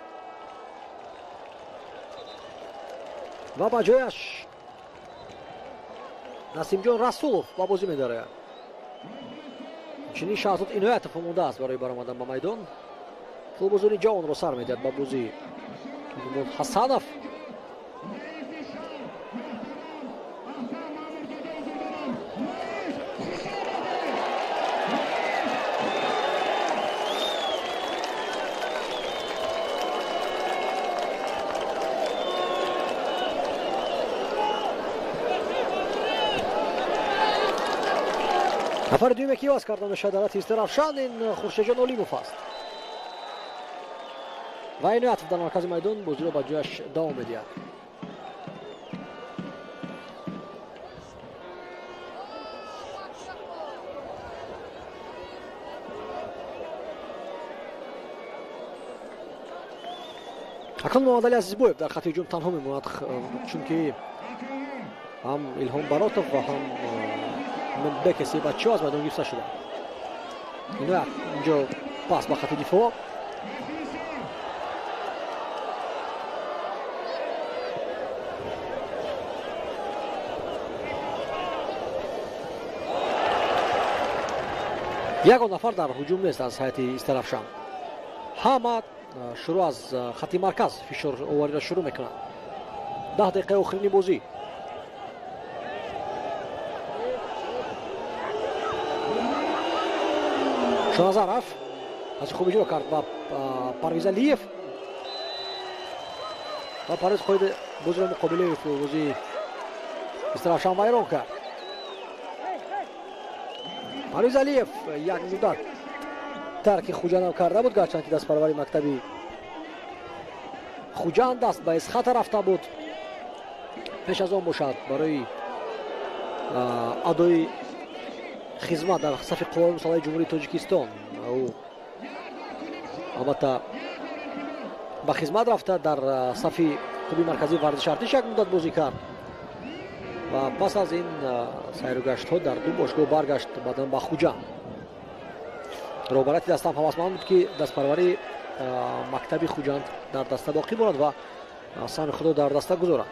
ва ба ҷояш Насимҷон Расулов ба бозӣ медарояд. чунин шахзод иноятов омодааст барои баромадан ба майдон. футболбозони ҷавонро сар медиҳад ба бозӣ. Ҳасанов нафари дуюме ки иваз карда мешавад дар айти Истарафшан ин Хуршеҷон Олимов аст. ва иноятов дар маркази майдон бозиро ба ҷояш давом медиҳад. акнун Муҳаммадали Азизбоев дар хати ҳуҷум танҳо мемонад, чунки ҳам Илҳом Баротов ва ҳам Умбеке Себачиу аз майдон гирифта шуданд. иноят инҷо пас ба хати дифоъ. ягон нафар дар ҳуҷум нест аз ҳайати Истарафшан. ҳама шурӯъ аз хати марказ фишоровариро шурӯъ мекунанд. 10 дақиқаи охирини бозӣ. Шоназаров پاس خوبی جلو کرد و پرویز علیف و پرویز خود بازی را مقابل فیروزی استرافشان ویران کرد. پرویز علیف یک مدت ترک خوجند کرده بود، گرچند که دست پروری مکتبی خوجند دست به اسخط رفته بود. پیش از آن باشد برای ادای خدمت در صف قوای مسلح جمهوری تاجیکستان او البته به خدمت رفته در صف خوبی مرکزی ورزش ارتش یک مدت بازی کرد و پس از این سیر و گشت ها در دو باشگاه برگشت بعداً به خوجند. روبرتی دستم حواسمند بود که دست پروری مکتبی خوجند در دسته باقی ماند و سهم خود در دسته گذارد.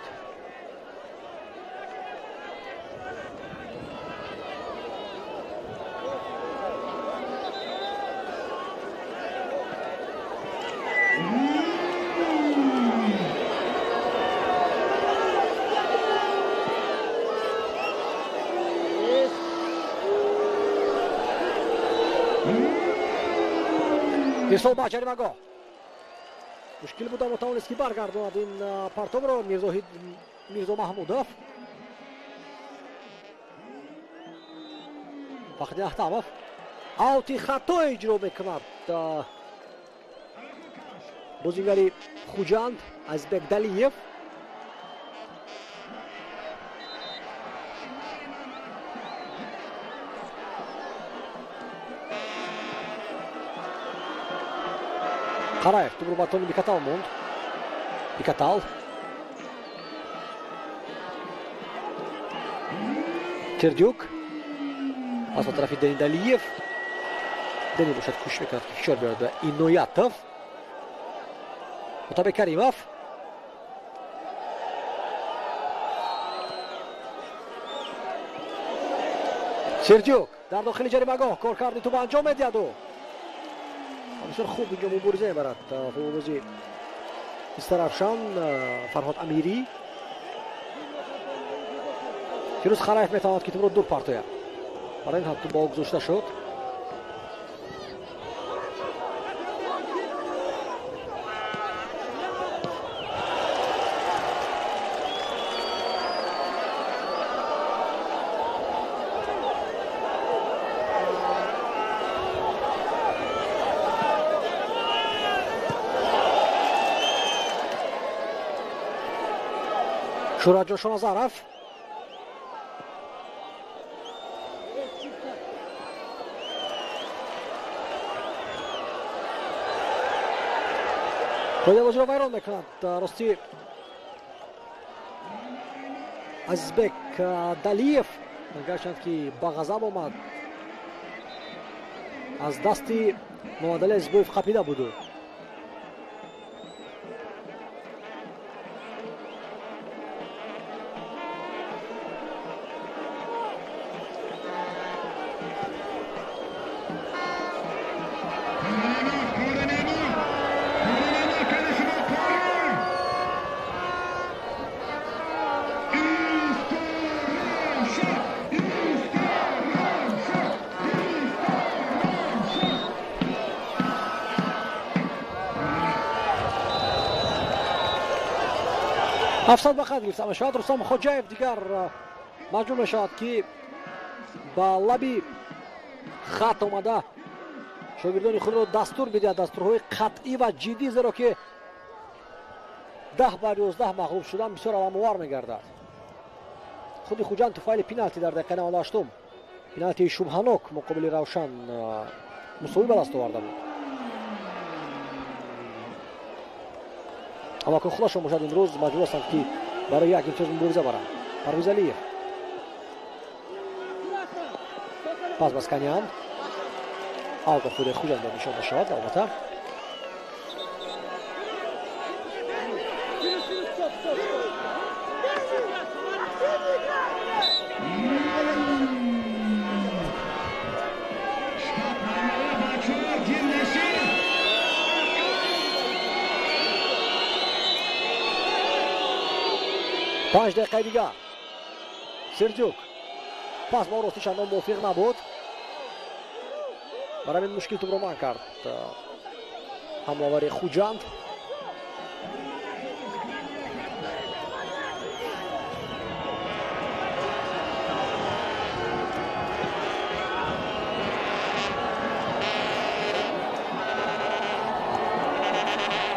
پیرسون با جریمه‌گاه مشکل بود اما توانست که برگرداند این پرتاب را. میرزا محمودов فخری احتماف اوتی خطا اجرا میکند بازیگری خوجند ازبک دلیف. Қараев добро батони Бикатал монд. Бикатал. Тердюк. Пас ба тарафи Дени Далиев. Дени бошад кӯшиш мекунад ки фишор биёрад ба Иноятов. Мутабек Каримов. Сердюк дар дохили ҷаримагоҳ кор карди туб анҷом медиҳад. بسیار خوب اینجا مبارزه میبرد فوق‌بازی استرافشان فرهاد امیری. فیروز خرایف میتواند که توپ را دور پرتاید، برای این هم توپ با گذاشته شد. شورا شونازارов پایده بازی را ویران میکند. راستی ازبک دلیف گرچند که با غضب آمد از دستی محمد ازبویف خپیده بود. افسد به خط گرفته میشود. رستم خوجاєв دیگر مجبور میشود که با لبی خط آمده شاگردان خود را دستور بدهد، دستورهای قطعی و جدی، زیرا که 10 بر 11 مغلوب شدن بسیار علام‌آور میگردد. خود خوجند توفیل پنالتی در دقیقه 98 پنالتی شبهناک مقابل روشن مساوی به دست آورده بود. اما که خودشان باشد امروز مجبور هستند که برای یک امتیاز مبارزه برند. پرویز علیف پاس بسکنیان آوت خود خوجند را نشان شود. البته پنج دقیقه دیگر سرجوک پاس با راستیشان موفق نبود. برای این مشکل توپ رو من کرد حمله‌آور خوجند.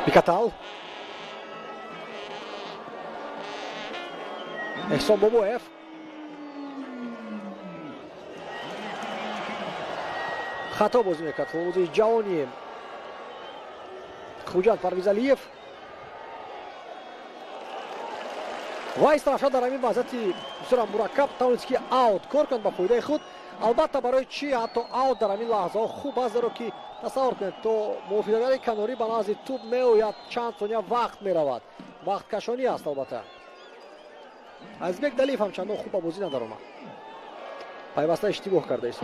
بیکتال، احسان بابویف، خطا بازی میکرد فوزی جوانی خوجند. پرویز علیف و از طرف در همین وضعیت بسیار مرکب توانست که آوت کار کند با فایده خود. البته برای چی حتی آوت در همین لحظه خوب است رو که تصور کنید تو موفقیت کناری به نزد توپ میآید چند ثانیه وقت میرود، وقت کشانی است. البته از یک دلیف هم چندان خوب بازی نداره، ما پیوسته اشتباه کرده است.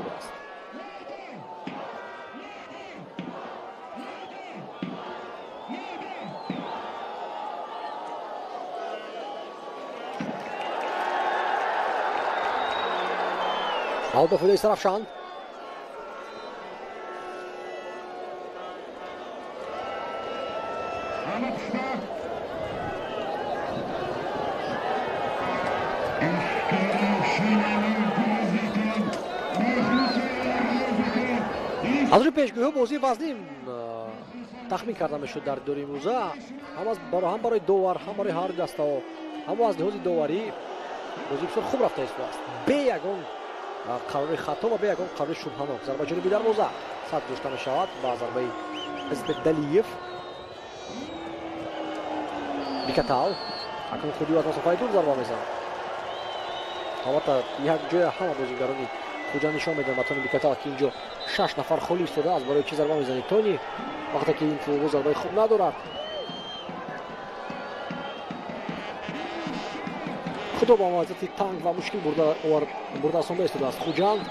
آوت به فایده سرافشان. از روی پیشگویی بازی وزنی تخمین کرده میشد در دور امروزه، هم برای داور هم برای هر دسته و هم از لحاظ داوری بازی بسیار خوب رفته است. به یگان قرار خطا و به یگان قرار شبهناک ضربه جانبی دروازه صد داشته می شود با ضربه اسپدلیف. بیکتال حکم خودی و از مسافه دور ضربه میزند. البته یک جای همه بازیگرانی خوجند نشان میدن با تونی بیکتال که اینجا 6 نفر خالی ایستاده است. برای چی ضربه میزنی تونی وقتی که این فوق ضربه خوب ندارد؟ خدا با وضعیت تنگ و مشکل برده آسانده ایستاده است خوجند.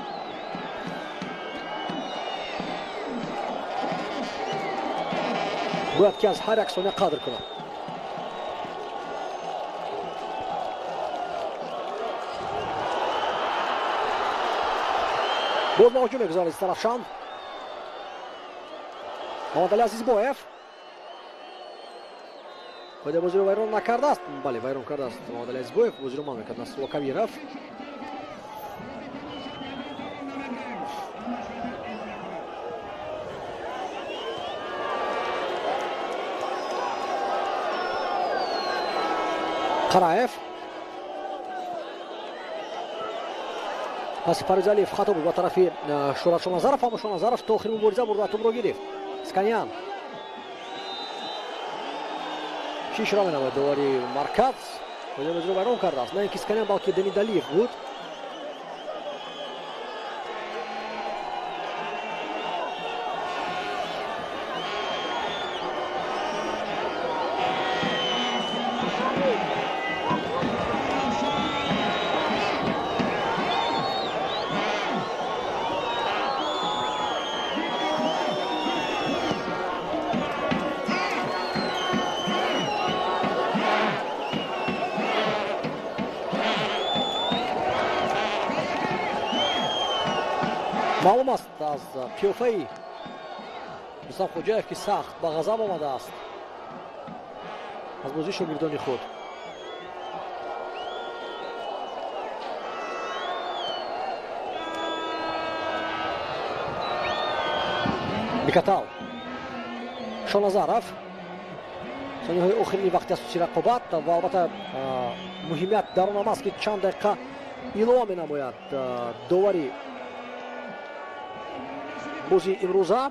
باید که از هر یک ثانیه قدر کند. باز با هجوم میگذارد از طرفشان. محمد علی عزیز بایف باید بازی رو ویران نکرده است. بله ویران کرده است محمد علی عزیز بایف. بازی رو من میکرد است و کبیرف. قرائف پس پرویز علیف خطا بود با طرف شورت شونازرف. اما شونازرف تا آخرین مبارزه برد و توپ رو گرفت. اسکانیان شیش را مینامد داوری مرکز بازی رو ویران کرده است. نه اینکه اسکانیان بلکه دنی دلیف بود. معلوم است از پیوفی حسام خوجایف که سخت با غضب آمده است از بازی شاگردان خود. بیکتال شونازرف ثانیه های آخرین وقتی است رقابت و البته مهمیت در آن است که چند دقیقه ایلوا می نماید داوری بازی امروزه.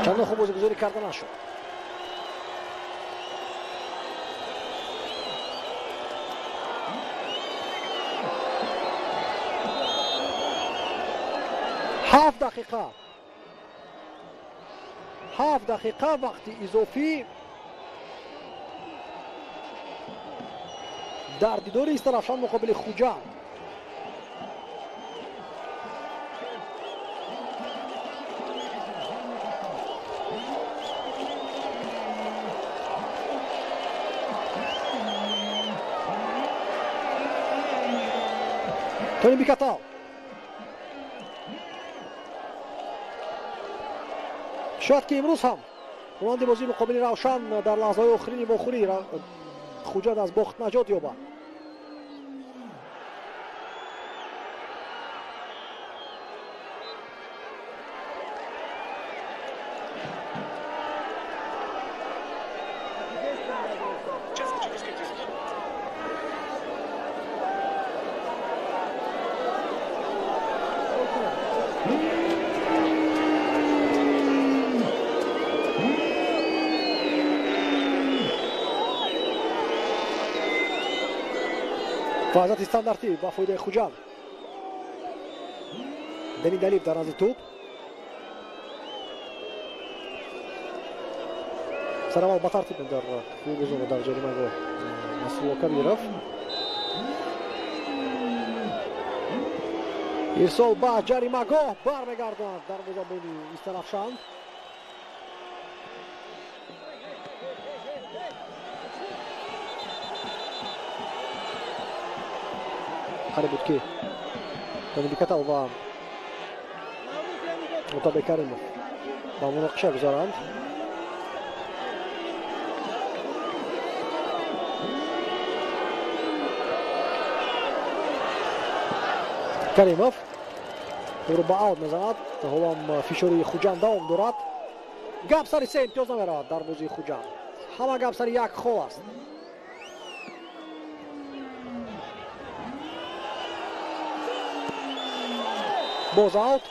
چندان خوب بازی گذاری کرده نشد. هفت دقیقه وقت اضافی дар дидори Истарафшан муқобили Хуҷанд. Тони Бикатал. шояд ки имрӯз ҳам монанди бозии муқобили Равшан дар лаҳзаҳои охирини вохӯрӣ Хуҷанд аз бохт наҷот ёбад. вазъияти стандартӣ ба фоидаи Хуҷанд. Демид Алиев дар назди тӯб. сараввал ба тартиб дар футболбозон дар ҷаримагоҳ масъулока гирифт. ирсол ба ҷаримагоҳ бармегардонад дарвозабони Истарафшан. харе буд ки Тони Бикатал ва Мутабек Каримов ба муноқиша гузаранд. Каримов ӯро ба аут мезанад. ҳолам фишори Хуҷанд давом дорад. гап сари се имтиёз намеравад дар бозии Хуҷанд. ҳама гап сари як хол аст. боз аут.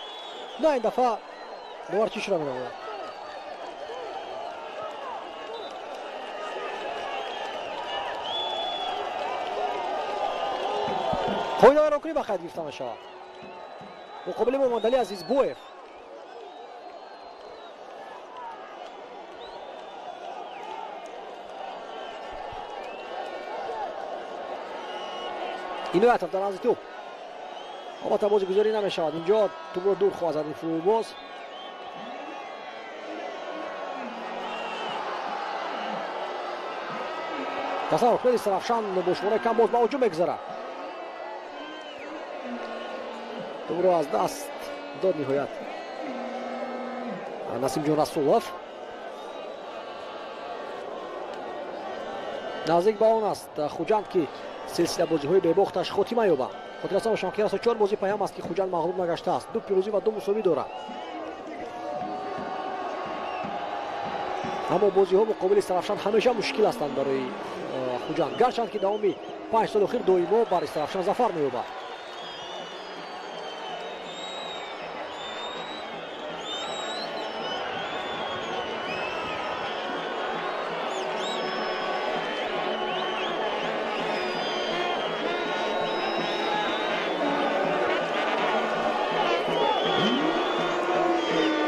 на ин дафъа довар чӣ шуда менамояд? қоидаи вайронкунӣ ба қайд гирифта мешавад. муқобили момандали Азизбоев. иноятов дар назди тӯб. албатта бозигузорӣ намешавад. инҷо тӯбро дур хоҳад зад ин футболбоз. тасаввур кунед Истарафшан бо шумораи кам боз ба ҳуҷум мегузарад. тӯбро аз даст дод ниҳоят Насимҷон Расулов. наздик ба он аст Хуҷанд ки силсила бозиҳои бебохташ хотима ёбад. хотиррасон бошам ки расо 4 бозӣ паям аст ки Хуҷанд мағлуб нагаштааст. 2 пирӯзӣ ва 2 мусовӣ дорад. аммо бозиҳо муқобили Истарафшан ҳамеша мушкил ҳастанд барои Хуҷанд. гарчанд ки давоми 5 соли охир доимо бар Истарафшан зафар меёбад.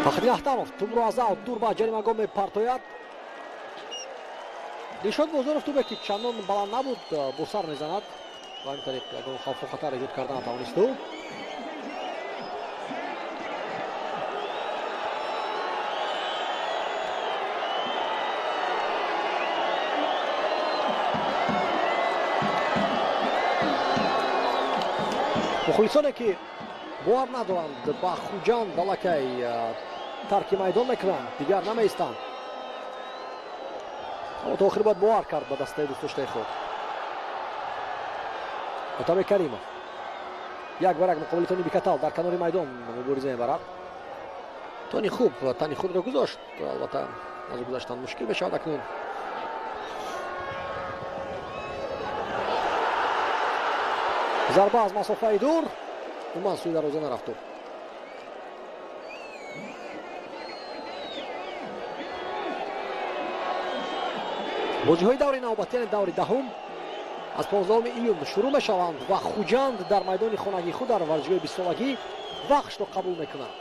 фахриддин ахтамов тӯбро аз аут дур ба ҷаримагоҳ мепартояд. дилшод бозоров тӯбе ки чандон баланд набуд бо сар мезанад. ба ин тариқ ягон хавфу хатар эҷод карда натавонисту. мухлисоне ки бовар надоранд ба Хуҷанд балакай тарки майдон мекунанд, дигар намеистанд. аммо то охир бояд бовар кард ба дастаи дӯстдоштаи худ. Мутабек Каримов як барак муқобили Тони Бикатал дар канори майдон мубориза мебарад. Тони хуб тани худро гузошт. албатта аз гузаштан мушкил мешавад акнун. зарба аз масофаи дур уман сӯи дарвоза нарафту. бозиҳои даври навбатӣ яъне даври даҳум аз 15 июн шурӯъ мешаванд ва Хуҷанд дар майдони хонагии худ дар варзишгоҳи 20 солагӣ вақтро қабул мекунад.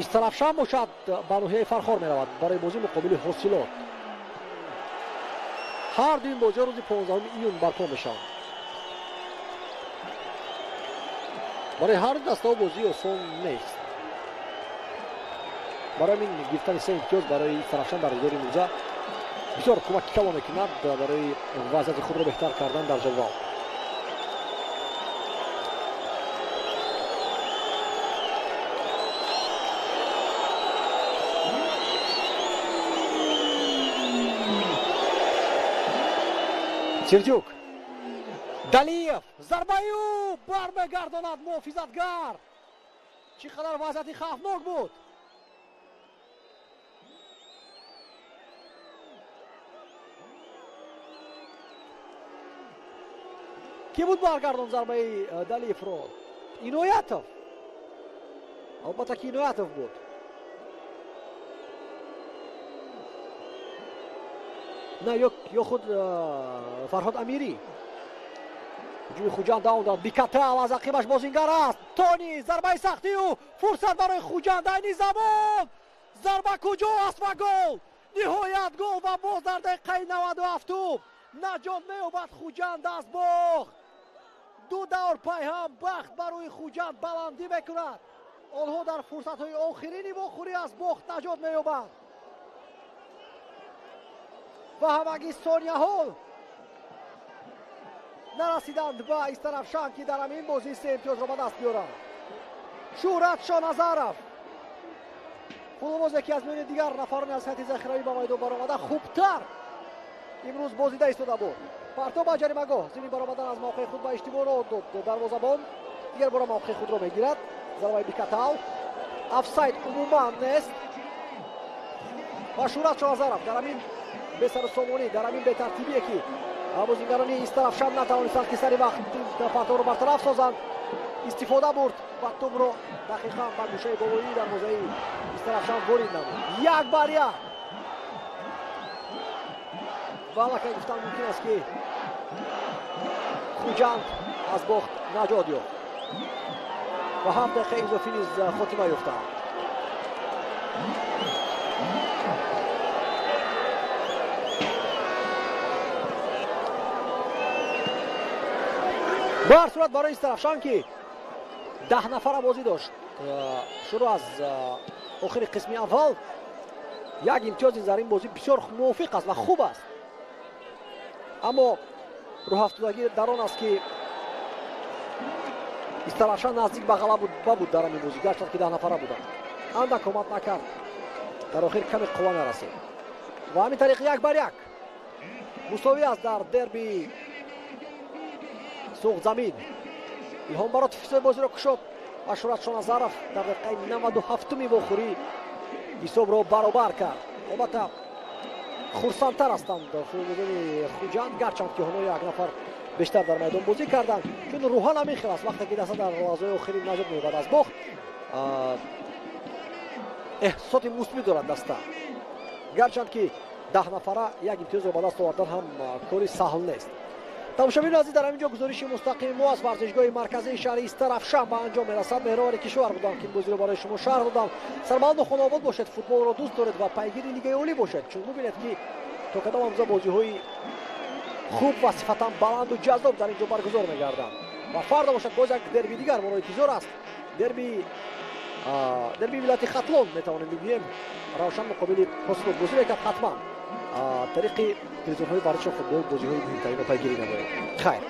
Истарафшан бошад ба ноҳияи Фархор меравад барои бозӣ муқобили Ҳосилот. ҳар ду ин бозиҳо рӯзи 15 июн барпо мешаванд. барои ҳар дастаҳо бозии осон нест. барои ин гирифтани 3 имтиёз барои Истарафшан дар рӯзгори имрӯза бисёр кӯмаки кало мекунад барои вазъияти худро беҳтар кардан дар ҷадвал. Сердюк, Далиев, зарбаю бармегардонад муҳофизатгар. Чӣ қадар вазъияти хавфнок буд. ки буд баргардон зарбаи Далиевро? Иноятов. албатта ки Иноятов буд. на ё худ Фарҳод Амирӣ. ҳуҷуми Хуҷанд давом дорад. Бикатал аз ақибаш бозингар аст. Тони зарбаи сахтию фурсат барои Хуҷанд. айни замон зарба куҷо аст ва гол. ниҳоят гол ва боз дар дақиқаи 97 наҷот меёбад Хуҷанд аз бохт. ду давр пайҳам бахт барои Хуҷанд баландӣ мекунад. онҳо дар фурсатҳои охирини вохӯрӣ аз бохт наҷот меёбанд ва ҳамагӣ сонияҳо нарасиданд ба Истарафшан ки дар ҳамин бозӣ 3 имтиёзро ба даст биёранд. Шӯҳрат Шоназаров футболбоз яке аз миёни дигар нафарони аз ҳайати захиравӣ ба майдон баромада хубтар имрӯз бозида истода буд. партов ба ҷаримагоҳ зини баромадан аз мавқеи худ ба иштибоҳ роҳ дод. дарвозабон дигар бора мавқеи худро мегирад. зарбаи Бикатал офсайд умуман нест ва Шӯҳрат Шоназаров дар ҳамин бесарусомонӣ дар ҳамин бетартибие ки бозингарони Истарафшан натавонистанд ки сари вақт партовро бартараф созанд истифода бурд ва тӯбро дақиқан ба гӯшаи болоии дарвозаи Истарафшан ворид намуд. 1-1 валакай гуфтан мумкин аст ки Хуҷанд аз бохт наҷот ёфт ва 7 дақиқаи изофӣ низ хотима ёфтанд. ба ҳар сурат барои Истарафшан ки 10 нафара бозӣ дошт шуруъ аз охири қисми аввал, як имтиёзи дар ин бозӣ бисёр мувофиқ аст ва хуб аст. аммо рӯҳафтодагӣ дар он аст ки Истарафшан наздик ба ғалаба буд дар ҳамин бозӣ, гарчанд ки 10 нафара буданд. андак омад накард, дар охир каме қувва нарасид ва ҳамин тариқ 1-1 мусовӣ аст дар дерби суғзамин. Илҳом Баротов ҳисоби бозиро кушод ва Шӯҳрат Шоназаров дар дақиқаи 97 вохӯрӣ ҳисобро баробар кард. албатта хурсандтар ҳастанд футболбозони Хуҷанд, гарчанд ки онҳо як нафар бештар дар майдон бозӣ карданд, чун рӯҳан ҳамин хел аст. вақте ки даста дар лаҳзаҳои охирин наҷот меёбад аз бохт, эҳсосоти мусбит дорад даста, гарчанд ки 10 нафара як имтиёзро ба даст овардан ҳам кори саҳл нест. тамошобини азиз, дар ҳаминҷо гузориши мустақими мо аз варзишгоҳи марказии шаҳри Истарафшан ба анҷом мерасад. меҳрувари кишвар будам ки ин бозиро барои шумо шарҳ додам. сарбаланду хонобод бошед, футболро дӯст доред ва пайгири лигаи олӣ бошед, чун мебинед ки то кадом амрӯза бозиҳои хуб ва сифатан баланду ҷаззоб дар ин ҷо баргузор мегарданд ва фарда бошад боз як дерби дигар моро интизор аст. дерби вилояти Хатлон метавонем бигӯем. равшан муқобили Ҳосилот бозӣ мекард. ҳатман тариқи телевизионҳои варзиши футбол бозиҳои муҳимтаринро пайгирӣ намоед. хайр.